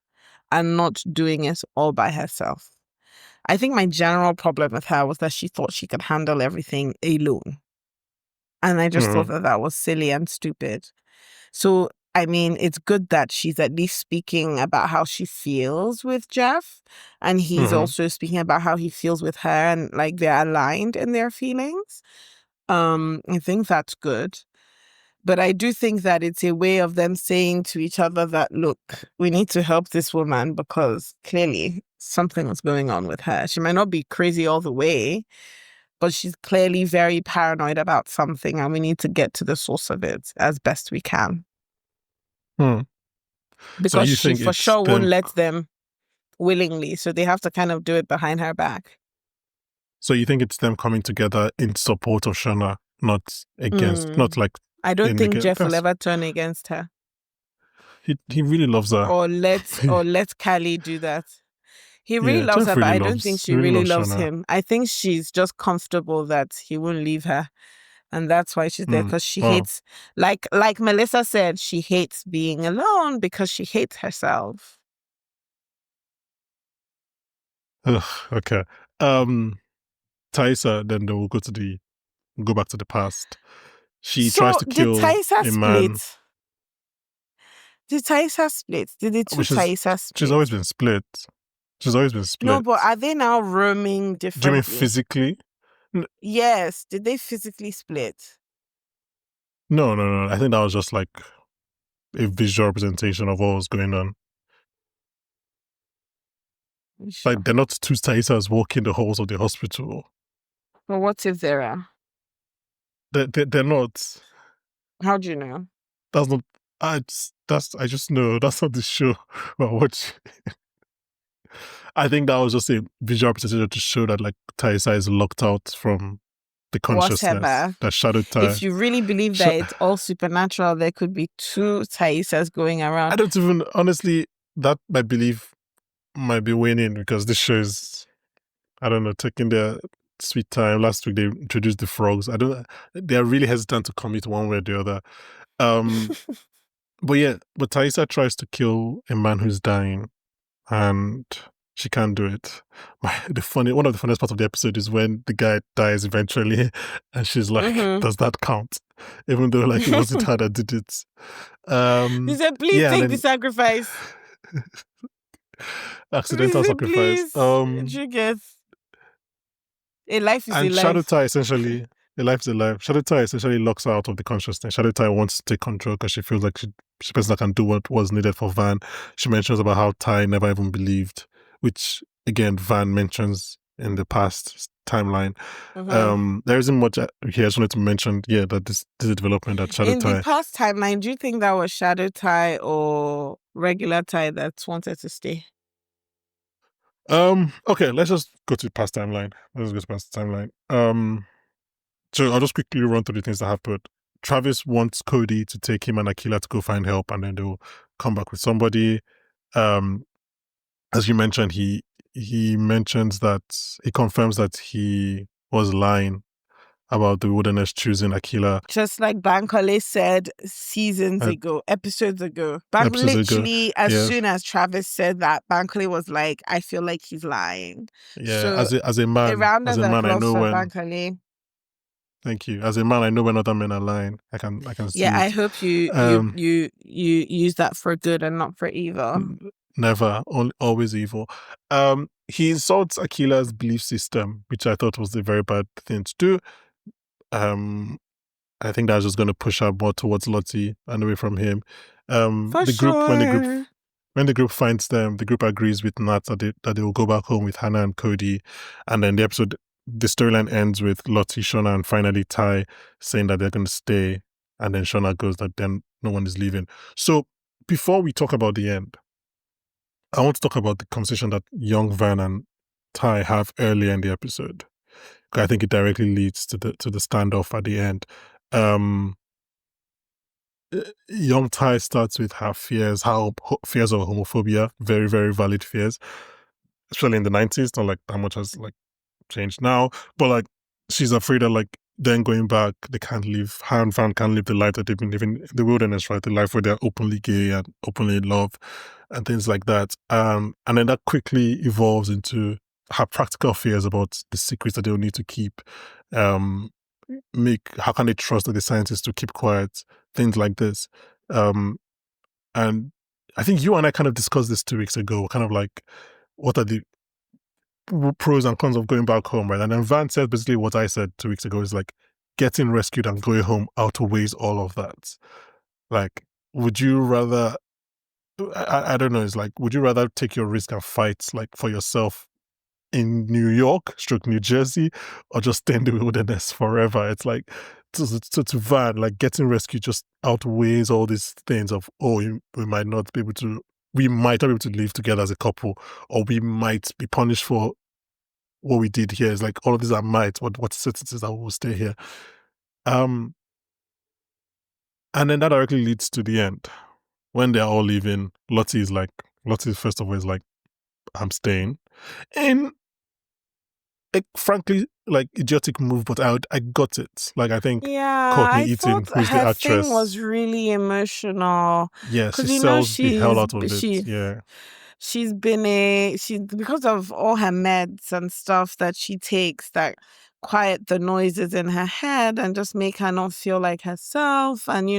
Speaker 1: and not doing it all by herself. I think my general problem with her was that she thought she could handle everything alone. And I just thought
Speaker 2: Mm-hmm.
Speaker 1: that that was silly and stupid. So, I mean, it's good that she's at least speaking about how she feels with Jeff. And he's
Speaker 2: Mm-hmm.
Speaker 1: also speaking about how he feels with her and like they're aligned in their feelings. I think that's good. But I do think that it's a way of them saying to each other that, look, we need to help this woman because clearly something is going on with her. She might not be crazy all the way, but she's clearly very paranoid about something and we need to get to the source of it as best we can.
Speaker 2: Hmm. So
Speaker 1: Because
Speaker 2: you
Speaker 1: she
Speaker 2: think
Speaker 1: for
Speaker 2: it's
Speaker 1: sure won't
Speaker 2: them?
Speaker 1: let them willingly. So they have to kind of do it behind her back.
Speaker 2: So you think it's them coming together in support of Shauna, not against, not
Speaker 1: Mm.
Speaker 2: like
Speaker 1: I don't
Speaker 2: in
Speaker 1: think
Speaker 2: against.
Speaker 1: Jeff will ever turn against her
Speaker 2: He really loves her.
Speaker 1: or let Callie do that. He really
Speaker 2: Yeah,
Speaker 1: loves
Speaker 2: Jeff
Speaker 1: her, but I don't think
Speaker 2: he
Speaker 1: she
Speaker 2: really
Speaker 1: really
Speaker 2: loves
Speaker 1: loves
Speaker 2: Shauna.
Speaker 1: him. I think she's just comfortable that he won't leave her. And that's why she's there
Speaker 2: Mm.
Speaker 1: because she
Speaker 2: Wow.
Speaker 1: hates, like Melissa said, she hates being alone because she hates herself.
Speaker 2: Ugh, okay. Um, Taissa, then they will go back to the past. She tries
Speaker 1: So
Speaker 2: to
Speaker 1: did
Speaker 2: kill
Speaker 1: Taissa
Speaker 2: a man,
Speaker 1: split? Did Taissa split? Did the two
Speaker 2: which is
Speaker 1: Taissa
Speaker 2: she's always
Speaker 1: split?
Speaker 2: been split. She's always been
Speaker 1: No,
Speaker 2: split.
Speaker 1: but are they now roaming
Speaker 2: Do you mean
Speaker 1: differently?
Speaker 2: physically? N-
Speaker 1: Yes. Did they physically split?
Speaker 2: No, no, no. I think that was just like a visual representation of what was going on.
Speaker 1: You
Speaker 2: Like
Speaker 1: sure?
Speaker 2: they're not two Taissas walking the halls of the hospital.
Speaker 1: But what if there are?
Speaker 2: They're not.
Speaker 1: How do you know?
Speaker 2: That's not. I just know that's not the show. But what I think that was just a visual representation to show that like Taissa is locked out from the consciousness.
Speaker 1: Whatever.
Speaker 2: That shadow
Speaker 1: If
Speaker 2: Ty.
Speaker 1: you really believe
Speaker 2: Sh-
Speaker 1: that it's all supernatural, there could be two Taissas going
Speaker 2: I
Speaker 1: around.
Speaker 2: don't even honestly that my belief might be waning because this show is I don't know taking their sweet time. Last week they introduced the frogs. I don't. They're really hesitant to commit one way or the other. Um, but yeah, but Taissa tries to kill a man who's dying, and she can't do it. One of the funniest parts of the episode is when the guy dies eventually, and she's like,
Speaker 1: Mm-hmm.
Speaker 2: "Does that count?" Even though like it wasn't her that did it.
Speaker 1: He said, please
Speaker 2: Yeah, and
Speaker 1: take the
Speaker 2: then
Speaker 1: sacrifice. He
Speaker 2: accidental
Speaker 1: said,
Speaker 2: sacrifice.
Speaker 1: please, you get a life is a
Speaker 2: And Shadow
Speaker 1: life.
Speaker 2: Tai essentially, a life is a life. Shadow Tai essentially locks her out of the consciousness. Shadow Tai wants to take control because she feels like she person that can do what was needed for Van. She mentions about how Tai never even believed, which again Van mentions in the past timeline.
Speaker 1: Mm-hmm.
Speaker 2: There isn't much here. I just wanted to mention, yeah, that this is a development that Shadow
Speaker 1: In the
Speaker 2: Tai.
Speaker 1: past timeline, do you think that was Shadow Tie or regular Tie that wanted to stay?
Speaker 2: Okay, let's just go to the past timeline. Let's go to past timeline. So I'll just quickly run through the things that happened. Travis wants Cody to take him and Akila to go find help, and then they'll come back with somebody. As you mentioned, he mentions that he confirms that he was lying about the wilderness choosing Akila
Speaker 1: Just like Bankole said episodes ago.
Speaker 2: episodes ago.
Speaker 1: Literally, as
Speaker 2: Yes.
Speaker 1: soon as Travis said that, Bankole was like, I feel like he's lying.
Speaker 2: Yeah,
Speaker 1: So
Speaker 2: as a man,
Speaker 1: a round of
Speaker 2: I
Speaker 1: applause
Speaker 2: know
Speaker 1: for
Speaker 2: when.
Speaker 1: Bankole.
Speaker 2: Thank you. As a man, I know when other men are lying. I can
Speaker 1: Yeah,
Speaker 2: see
Speaker 1: I
Speaker 2: it.
Speaker 1: hope you use that for good and not for evil.
Speaker 2: Never, always evil. He insults Akila's belief system, which I thought was a very bad thing to do. I think that's just going to push her more towards Lottie and away from him.
Speaker 1: For
Speaker 2: The group,
Speaker 1: sure.
Speaker 2: when the group finds them, the group agrees with Nat that they will go back home with Hannah and Cody, and then the storyline ends with Lottie, Shauna, and finally Ty saying that they're going to stay, and then Shauna goes that then no one is leaving. So before we talk about the end, I want to talk about the conversation that young Van and Ty have earlier in the episode. I think it directly leads to the standoff at the end. Young Ty starts with her fears, fears of homophobia, very, very valid fears, especially in the 90s, not like that much has like changed now, but like she's afraid that like then going back, they can't live, her and Van can't live the life that they've been living in the wilderness, right? The life where they're openly gay and openly in love and things like that. And then that quickly evolves into her practical fears about the secrets that they'll need to keep. How can they trust the scientists to keep quiet? Things like this. And I think you and I kind of discussed this 2 weeks ago, kind of like, what are the pros and cons of going back home, right? And then Van said basically what I said 2 weeks ago is like, getting rescued and going home outweighs all of that. Like, would you rather, I don't know, it's like, would you rather take your risk and fight like for yourself in New York, New Jersey, or just stay in the wilderness forever? It's like, to Van, like getting rescued just outweighs all these things of, we might not be able to live together as a couple, or we might be punished for what we did here. Is like all of these are might, what sentences that will stay here. And then that directly leads to the end. When they're all leaving, Lottie first of all is like, I'm staying. And frankly, like idiotic move, but I got it. Like I think
Speaker 1: Yeah,
Speaker 2: Courtney
Speaker 1: I
Speaker 2: Eaton,
Speaker 1: thought
Speaker 2: who's the
Speaker 1: her
Speaker 2: actress,
Speaker 1: thing was really emotional.
Speaker 2: yeah, she
Speaker 1: Because you know
Speaker 2: sells the hell out of it. Yeah.
Speaker 1: she's because of all her meds and stuff that she takes that quiet the noises in her head and just make her not feel like herself, and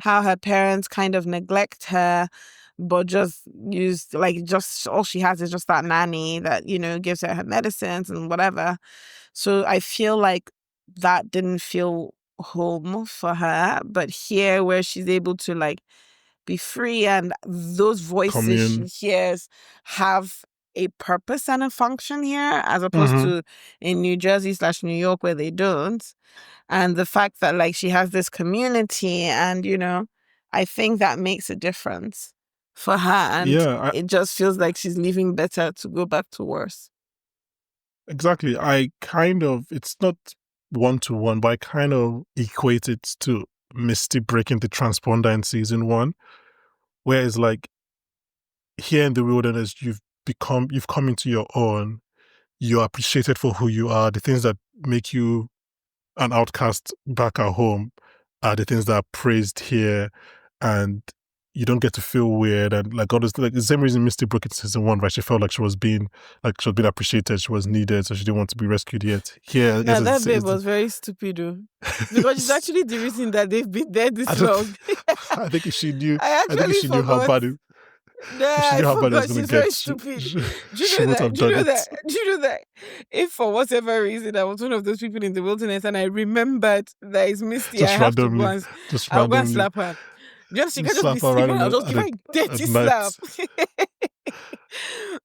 Speaker 1: how her parents kind of neglect her, but just all she has is just that nanny that gives her medicines and whatever. So I feel like that didn't feel home for her, but here where she's able to like be free, and those voices she
Speaker 2: Commune.
Speaker 1: hears have a purpose and a function here, as opposed to in New Jersey / New York where they don't. And the fact that like she has this community, and I think that makes a difference for her, and
Speaker 2: Yeah,
Speaker 1: it just feels like she's living better to go back to worse.
Speaker 2: exactly. It's not one-to-one, but I kind of equate it to Misty breaking the transponder in season 1, where it's like, here in the wilderness, you've come into your own, you're appreciated for who you are. The things that make you an outcast back at home are the things that are praised here, and you don't get to feel weird and like all this. Like the same reason Misty broke it season 1, right? She felt like she was being appreciated, she was needed, so she didn't want to be rescued yet. Here, I guess
Speaker 1: Now that babe was very stupid, though, because she's actually the reason that they've been there this long.
Speaker 2: I think if she knew,
Speaker 1: I actually
Speaker 2: how
Speaker 1: forgot.
Speaker 2: bad it,
Speaker 1: Nah,
Speaker 2: if she
Speaker 1: I
Speaker 2: knew how bad it was
Speaker 1: forgot.
Speaker 2: going to
Speaker 1: She's very
Speaker 2: get,
Speaker 1: stupid. Do
Speaker 2: she
Speaker 1: you know
Speaker 2: would
Speaker 1: that?
Speaker 2: have
Speaker 1: Do you
Speaker 2: done
Speaker 1: know
Speaker 2: it.
Speaker 1: that? Do you know that? If for whatever reason I was one of those people in the wilderness and I remembered that it's Misty, I
Speaker 2: Just
Speaker 1: have to go
Speaker 2: randomly,
Speaker 1: and
Speaker 2: just
Speaker 1: I'll go and
Speaker 2: randomly,
Speaker 1: slap her. Just she
Speaker 2: you
Speaker 1: can just be
Speaker 2: slap her
Speaker 1: sleeping. I'll
Speaker 2: randomly
Speaker 1: just give her a
Speaker 2: at
Speaker 1: dirty slap.
Speaker 2: night.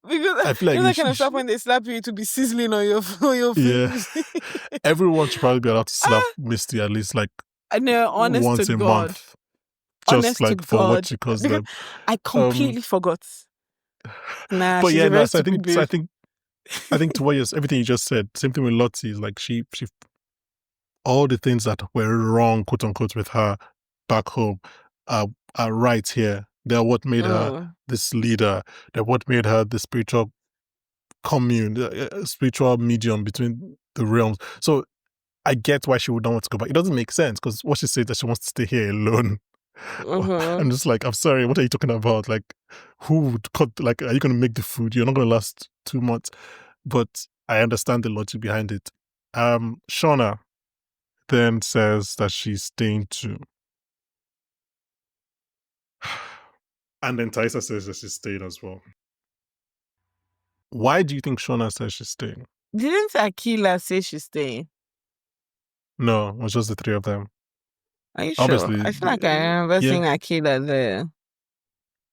Speaker 1: Because
Speaker 2: I feel like
Speaker 1: that kind of slap, when they slap you, to be sizzling on your on your
Speaker 2: yeah,
Speaker 1: face.
Speaker 2: everyone should probably be allowed to slap Misty at least like
Speaker 1: No, honest to
Speaker 2: once a
Speaker 1: God.
Speaker 2: month, just
Speaker 1: Honest to
Speaker 2: like for what
Speaker 1: God.
Speaker 2: she calls
Speaker 1: Because
Speaker 2: them.
Speaker 1: I completely forgot. Nah,
Speaker 2: But
Speaker 1: she's
Speaker 2: yeah,
Speaker 1: a
Speaker 2: no.
Speaker 1: very
Speaker 2: So
Speaker 1: stupid babe.
Speaker 2: I think to what everything you just said, same thing with Lottie is like she all the things that were wrong, quote unquote, with her back home are right here. They're what made her
Speaker 1: Oh.
Speaker 2: this leader. They're what made her the spiritual commune, spiritual medium between the realms. So I get why she would not want to go back. It doesn't make sense because what she said that she wants to stay here alone.
Speaker 1: Mm-hmm.
Speaker 2: I'm just like, I'm sorry, what are you talking about? Like, who would cut, like, are you going to make the food? You're not going to last 2 months. But I understand the logic behind it. Shauna then says that she's staying too. And then Taissa says that she's staying as well. Why do you think Shauna says she's staying?
Speaker 1: Didn't Akila say she's staying?
Speaker 2: No, it was just the three of them.
Speaker 1: Are you sure?
Speaker 2: Obviously,
Speaker 1: I feel like I remember
Speaker 2: yeah.
Speaker 1: seeing Akila there.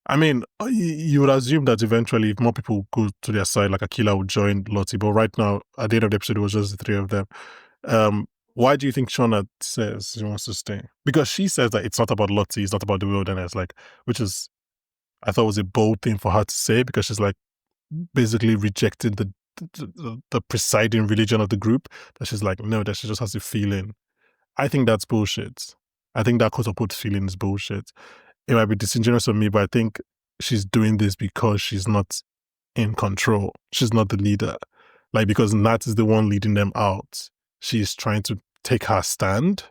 Speaker 2: I mean, you would assume that eventually, if more people go to their side, like Akila would join Lottie. But right now, at the end of the episode, it was just the three of them. Why do you think Shauna says she wants to stay? Because she says that it's not about Lottie, it's not about the wilderness, like, which is, I thought was a bold thing for her to say because she's like basically rejecting the presiding religion of the group. That she's like, no, that she just has a feeling. I think that's bullshit. I think that quote unquote feeling is bullshit. It might be disingenuous of me, but I think she's doing this because she's not in control. She's not the leader. Like, because Nat is the one leading them out. She's trying to take her stand.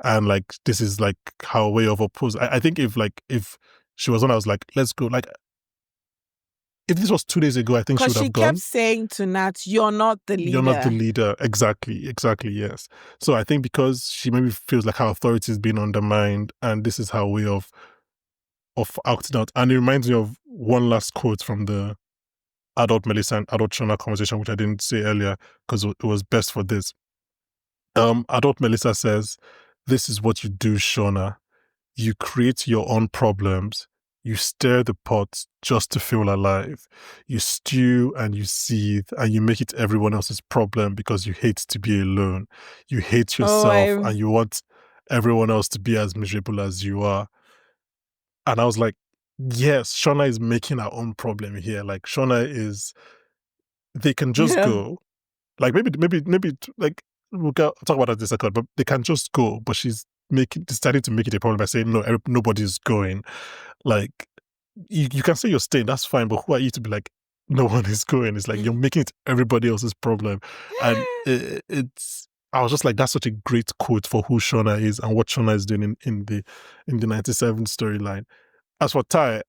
Speaker 2: And like, this is like her way of oppose. I think if she was one, I was like, let's go. Like, if this was 2 days ago, I think she
Speaker 1: Because
Speaker 2: would
Speaker 1: she
Speaker 2: have
Speaker 1: kept
Speaker 2: gone.
Speaker 1: saying to Nat, you're not the leader.
Speaker 2: You're not the leader. Exactly, yes. So I think because she maybe feels like her authority is being undermined and this is her way of acting out. And it reminds me of one last quote from the adult Melissa and adult Shauna conversation, which I didn't say earlier because it was best for this. Adult Melissa says, "This is what you do, Shauna. You create your own problems. You stir the pot just to feel alive. You stew and you seethe and you make it everyone else's problem because you hate to be alone. You hate yourself and you want everyone else to be as miserable as you are." And I was like, yes, Shauna is making her own problem here. Like, Shauna is, they can just go. Like, maybe, like, we'll talk about that in a second, but they can just go. But she's deciding to make it a problem by saying, no, nobody's going. Like, you can say you're staying, that's fine, but who are you to be like, no one is going? It's like, you're making it everybody else's problem. And I was just like, that's such a great quote for who Shauna is and what Shauna is doing in the 97 storyline. As for Ty,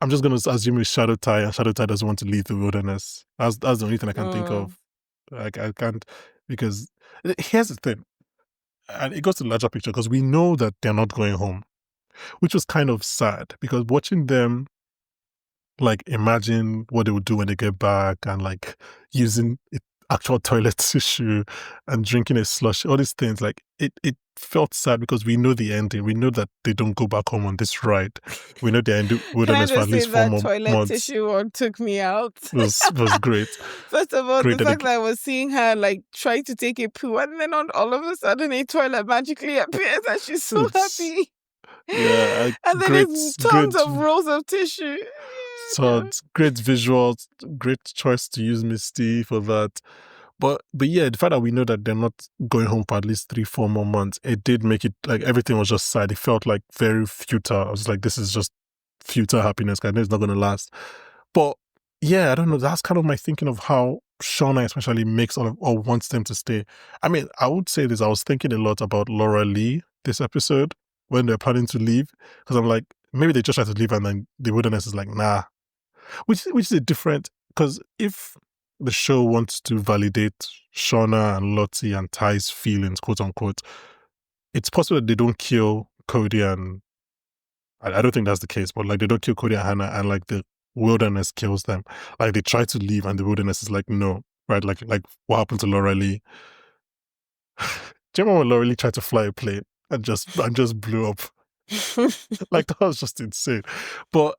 Speaker 2: I'm just going to assume it's Shadow Ty, and Shadow Ty doesn't want to leave the wilderness. That's the only thing I can think of. Like, I can't, because here's the thing, and it goes to the larger picture, because we know that they're not going home, which was kind of sad, because watching them, like, imagine what they would do when they get back, and like using actual toilet tissue and drinking a slush, all these things, like it felt sad because we know the ending. We know that they don't go back home on this ride. We know they're in the wilderness for at least 4 more
Speaker 1: toilet
Speaker 2: months.
Speaker 1: Tissue one took me out.
Speaker 2: Was great.
Speaker 1: First of all,
Speaker 2: Great
Speaker 1: the fact that I was seeing her like trying to take a poo, and then all of a sudden a toilet magically appears, and she's so happy.
Speaker 2: Yeah,
Speaker 1: and then there's tons of rolls of tissue.
Speaker 2: So great visuals, great choice to use Misty for that. But yeah, the fact that we know that they're not going home for at least 3-4 more months, it did make it like everything was just sad. It felt like very futile. I was like, this is just futile happiness. I know it's not going to last. But yeah, I don't know. That's kind of my thinking of how Shauna especially makes or wants them to stay. I mean, I would say this. I was thinking a lot about Laura Lee this episode when they're planning to leave, because I'm like, maybe they just try to leave and then the wilderness is like, nah. Which is a different, because if the show wants to validate Shauna and Lottie and Ty's feelings, quote unquote, it's possible that they don't kill Cody and I don't think that's the case, but like they don't kill Cody and Hannah and like the wilderness kills them. Like they try to leave and the wilderness is like, no, right? Like what happened to Laura Lee? Do you remember when Laura Lee tried to fly a plane and just blew up? Like that was just insane. But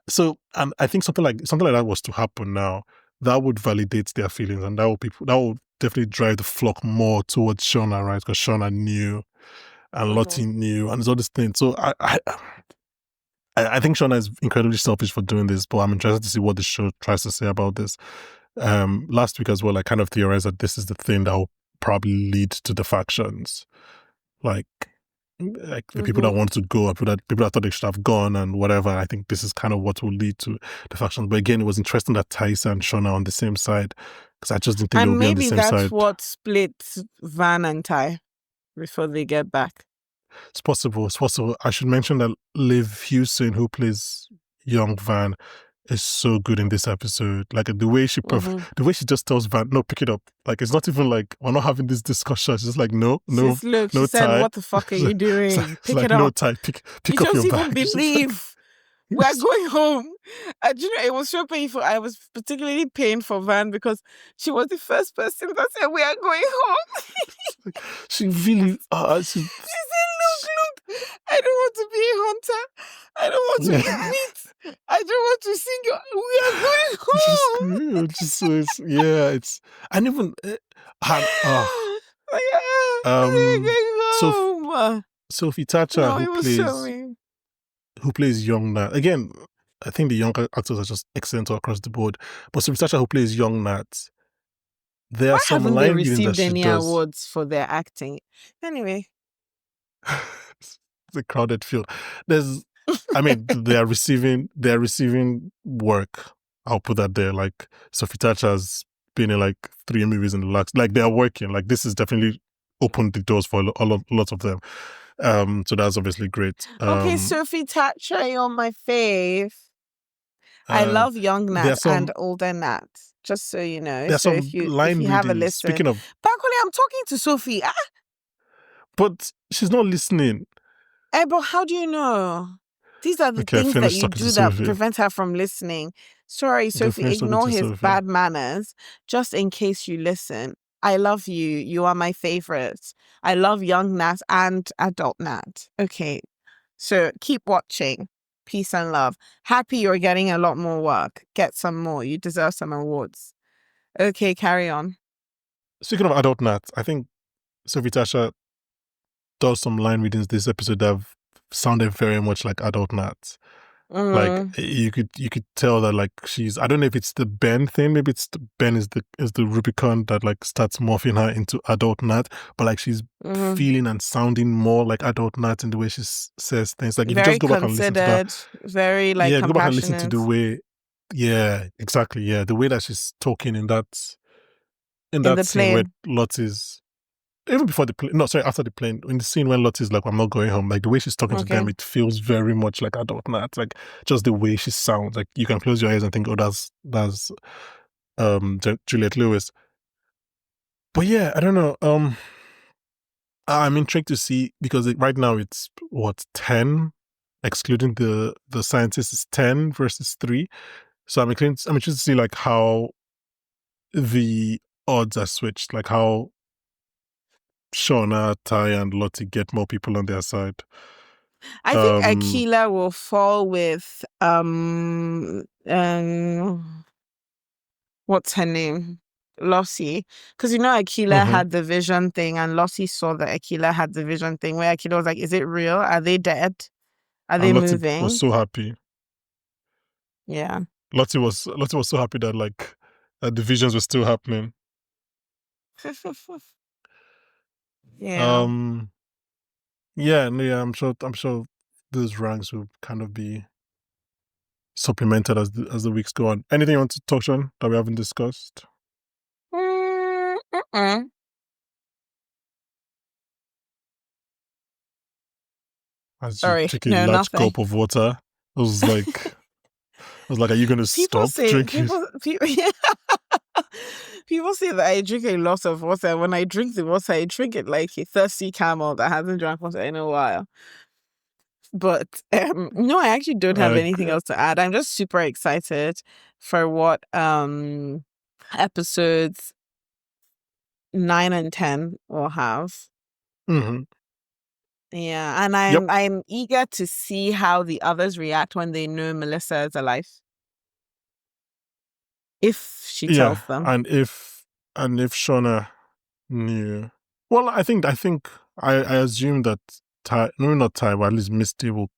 Speaker 2: so, and I think something like that was to happen now, that would validate their feelings, and that would definitely drive the flock more towards Shauna, right? Because Shauna knew, and Lottie knew, and there's all this thing. So I think Shauna is incredibly selfish for doing this, but I'm interested to see what the show tries to say about this. Last week as well, I kind of theorized that this is the thing that will probably lead to the factions. Like the people that want to go, people that thought they should have gone and whatever. I think this is kind of what will lead to the factions. But again, it was interesting that Taissa and Shauna are on the same side, because I just didn't think they would be on the same side.
Speaker 1: And maybe that's what splits Van and Tai before they get back.
Speaker 2: It's possible. I should mention that Liv Hewson, who plays young Van, is so good in this episode. Like the way she the way she just tells Van, no, pick it up. Like it's not even like we're not having this discussion. She's just like, no,
Speaker 1: she said, what the fuck are you doing? Pick it up.
Speaker 2: No, Tai, pick up your bag.
Speaker 1: You don't even believe we're going home. And you know, it was so painful. I was particularly pained for Van because she was the first person that said we are going home.
Speaker 2: She really
Speaker 1: she said, look, I don't want to be a hunter. I don't want to eat meat. I don't want to sing. We are going home.
Speaker 2: It's and even Sophie Tacha, who plays young Nat. Again, I think the younger actors are just excellent across the board. But Sophie Tacha, who plays young Nat, there are some line readings that she does. Why haven't they received any
Speaker 1: awards for their acting? Anyway.
Speaker 2: The crowded field. They are receiving work. I'll put that there. Like Sophie Tacha's been in like 3 movies in the last. Like they are working. Like this has definitely opened the doors for a lot of them. So that's obviously great.
Speaker 1: Okay, Sophie Tacha, you're my fave. I love young Nat and older Nat. Just so you know.
Speaker 2: There's
Speaker 1: so
Speaker 2: some
Speaker 1: if you
Speaker 2: line
Speaker 1: have a
Speaker 2: reading.
Speaker 1: listen.
Speaker 2: Speaking of,
Speaker 1: Bankole, I'm talking to Sophie.
Speaker 2: But she's not listening.
Speaker 1: But how do you know? These are the things that you do that prevent her from listening. Sorry, Sophie, ignore his bad manners just in case you listen. I love you. You are my favorite. I love young Nat and adult Nat. Okay, so keep watching. Peace and love. Happy you're getting a lot more work. Get some more. You deserve some awards. Okay, carry on.
Speaker 2: Speaking of adult Nat, I think Sophie Tacha does some line readings this episode that have sounded very much like adult Nat. Like you could tell that like she's, I don't know if it's the Ben thing, maybe it's Ben is the Rubicon that like starts morphing her into adult Nat, but like she's feeling and sounding more like adult Nat in the way she says things. Like if you just go back and listen to that,
Speaker 1: very like
Speaker 2: go back and listen to the way, exactly, the way that she's talking in that scene where Lottie's. Even before the plane, after the plane, in the scene when Lottie's like, I'm not going home, like the way she's talking to them, it feels very much like adult Nat. Like just the way she sounds, like you can close your eyes and think, oh, that's Juliette Lewis. But yeah, I don't know. I'm intrigued to see, because right now it's 10, excluding the scientists, is 10 versus 3. So I'm interested to see like how the odds are switched, like how Shauna, Tai, and Lottie get more people on their side.
Speaker 1: I think Akila will fall with what's her name? Lossie. Because you know Akila had the vision thing, and Lossie saw that Akila had the vision thing, where Akila was like, is it real? Are they dead? Are they
Speaker 2: Lottie
Speaker 1: moving?
Speaker 2: Was so happy.
Speaker 1: Yeah.
Speaker 2: Lottie was so happy that like the visions were still happening.
Speaker 1: Yeah.
Speaker 2: I'm sure those ranks will kind of be supplemented as the weeks go on. Anything you want to touch on that we haven't discussed? As you take a large cup of water, I was like, are you going to stop drinking?
Speaker 1: People say that I drink a lot of water. When I drink the water, I drink it like a thirsty camel that hasn't drank water in a while. But no, I actually don't have anything else to add. I'm just super excited for what episodes 9 and 10 will have. Yeah, and I'm eager to see how the others react when they know Melissa is alive. If she tells them.
Speaker 2: And if Shauna knew. Well, I think I assume that not Tai, but at least Misty will.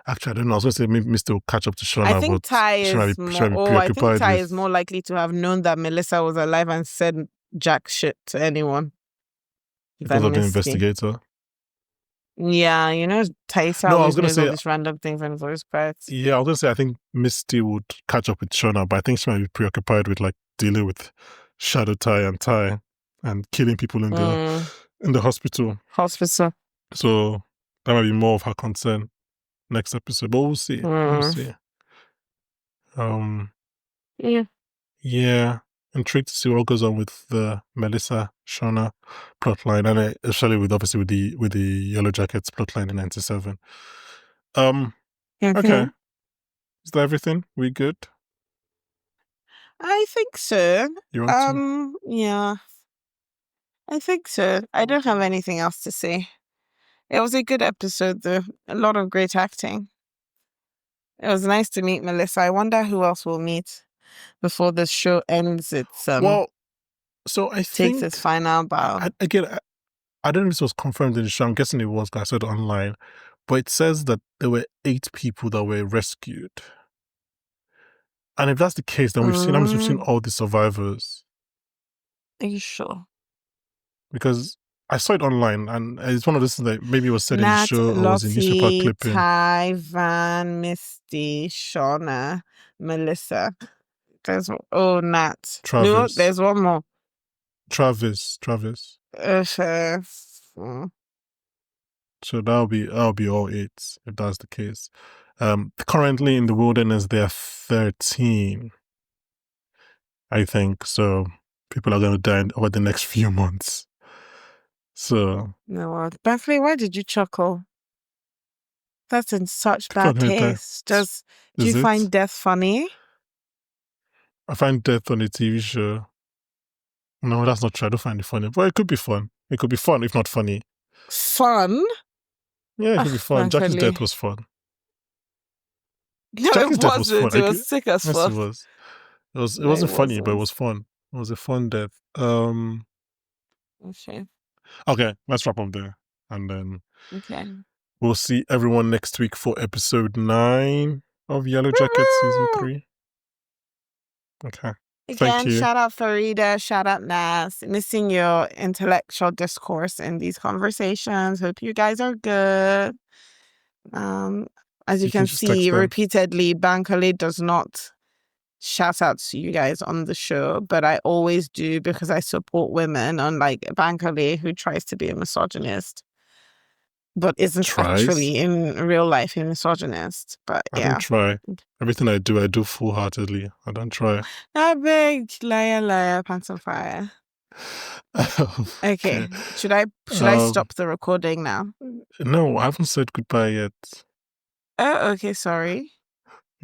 Speaker 2: Actually, I don't know. I was going to say maybe Misty will catch up to Shauna.
Speaker 1: I think Tai is more likely to have known that Melissa was alive and said jack shit to anyone.
Speaker 2: because
Speaker 1: than
Speaker 2: of the
Speaker 1: Misty.
Speaker 2: investigator.
Speaker 1: Yeah, Taissa
Speaker 2: No, I was
Speaker 1: always
Speaker 2: gonna
Speaker 1: knows all
Speaker 2: say,
Speaker 1: these random things from voice parts.
Speaker 2: yeah, I was gonna say I think Misty would catch up with Shauna, but I think she might be preoccupied with like dealing with Shadow Ty and killing people in the hospital.
Speaker 1: Hospital.
Speaker 2: So that might be more of her concern next episode. But we'll see. We'll see.
Speaker 1: Yeah.
Speaker 2: Yeah. Intrigued to see what goes on with the Melissa Shauna plotline, and especially with the Yellowjackets plotline in 97. Okay. Is that everything? We good?
Speaker 1: I think so.
Speaker 2: You want to?
Speaker 1: Yeah. I think so. I don't have anything else to say. It was a good episode though. A lot of great acting. It was nice to meet Melissa. I wonder who else we'll meet before the show ends its
Speaker 2: Well, so I
Speaker 1: takes
Speaker 2: think
Speaker 1: its final bow.
Speaker 2: I don't know if this was confirmed in the show. I'm guessing it was because I saw it online. But it says that there were 8 people that were rescued. And if that's the case, then we've seen all the survivors.
Speaker 1: Are you sure?
Speaker 2: Because I saw it online, and it's one of those things that maybe it was said in the
Speaker 1: Nat,
Speaker 2: show or was in newspaper
Speaker 1: Lottie,
Speaker 2: clipping.
Speaker 1: Ty, Van, Misty, Shauna, Melissa. Nat.
Speaker 2: Travis.
Speaker 1: No, there's one more.
Speaker 2: Travis. So that'll be all 8 if that's the case. Currently in the wilderness there are 13, I think. So people are going to die over the next few months. So
Speaker 1: no, Bankole, why did you chuckle? That's in such bad taste. Do you find death funny?
Speaker 2: I find death on a TV show. No, that's not true. I don't find it funny. But it could be fun. It could be fun, if not funny.
Speaker 1: Fun?
Speaker 2: Yeah, it could be fun.
Speaker 1: Bankole.
Speaker 2: Jackie's death was fun.
Speaker 1: No,
Speaker 2: Jackie's death was fun.
Speaker 1: It was sick as fuck.
Speaker 2: Yes, it was. It wasn't funny, but it was fun. It was a fun death. Okay, let's wrap up there. And then we'll see everyone next week for episode 9 of Yellowjackets season 3. Okay.
Speaker 1: Again, shout out Farida, shout out Nas. Missing your intellectual discourse in these conversations. Hope you guys are good. As you can see, repeatedly, Bankole does not shout out to you guys on the show, but I always do because I support women, unlike Bankole, who tries to be a misogynist, but isn't actually in real life a misogynist. But
Speaker 2: I don't try. Everything I do full-heartedly. I don't try.
Speaker 1: I beg, liar, pants on fire. Okay. Should I stop the recording now?
Speaker 2: No, I haven't said goodbye yet.
Speaker 1: Oh, okay, sorry.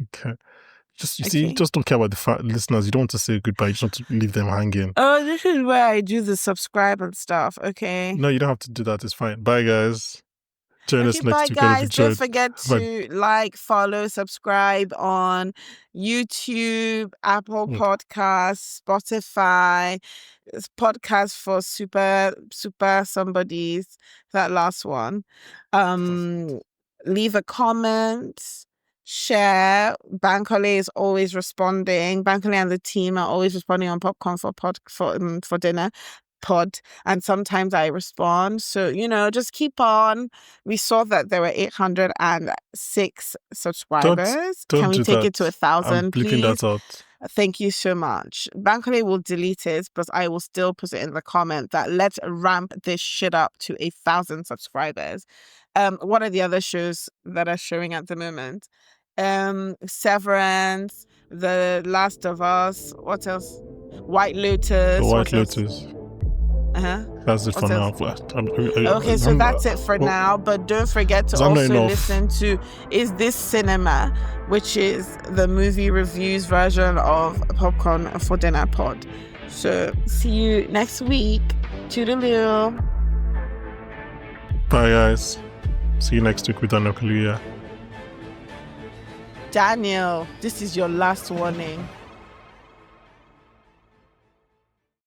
Speaker 2: Okay. You just don't care about the listeners. You don't want to say goodbye. You just want to leave them hanging.
Speaker 1: Oh, this is where I do the subscribe and stuff. Okay.
Speaker 2: No, you don't have to do that. It's fine. Bye, guys. Join us next week.
Speaker 1: Guys. Don't forget to like, follow, subscribe on YouTube, Apple Podcasts, Spotify, podcast for super somebody's, that last one. Leave a comment, share. Bankole is always responding. Bankole and the team are always responding on Popcorn for Dinner pod, and sometimes I respond. So, just keep on. We saw that there were 806 subscribers. Can we take it to 1,000, please? I'm bleeping that out. Thank you so much. Bankole will delete it, but I will still put it in the comment that let's ramp this shit up to 1,000 subscribers. What are the other shows that are showing at the moment? Severance, The Last of Us. What else? White Lotus.
Speaker 2: The White Lotus. That's it for now.
Speaker 1: Okay, so that's it for now. But don't forget to also listen to Is This Cinema, which is the movie reviews version of Popcorn for Dinner pod. So see you next week. Toodaloo.
Speaker 2: Bye, guys. See you next week with Daniel Kaluuya.
Speaker 1: Daniel, this is your last warning.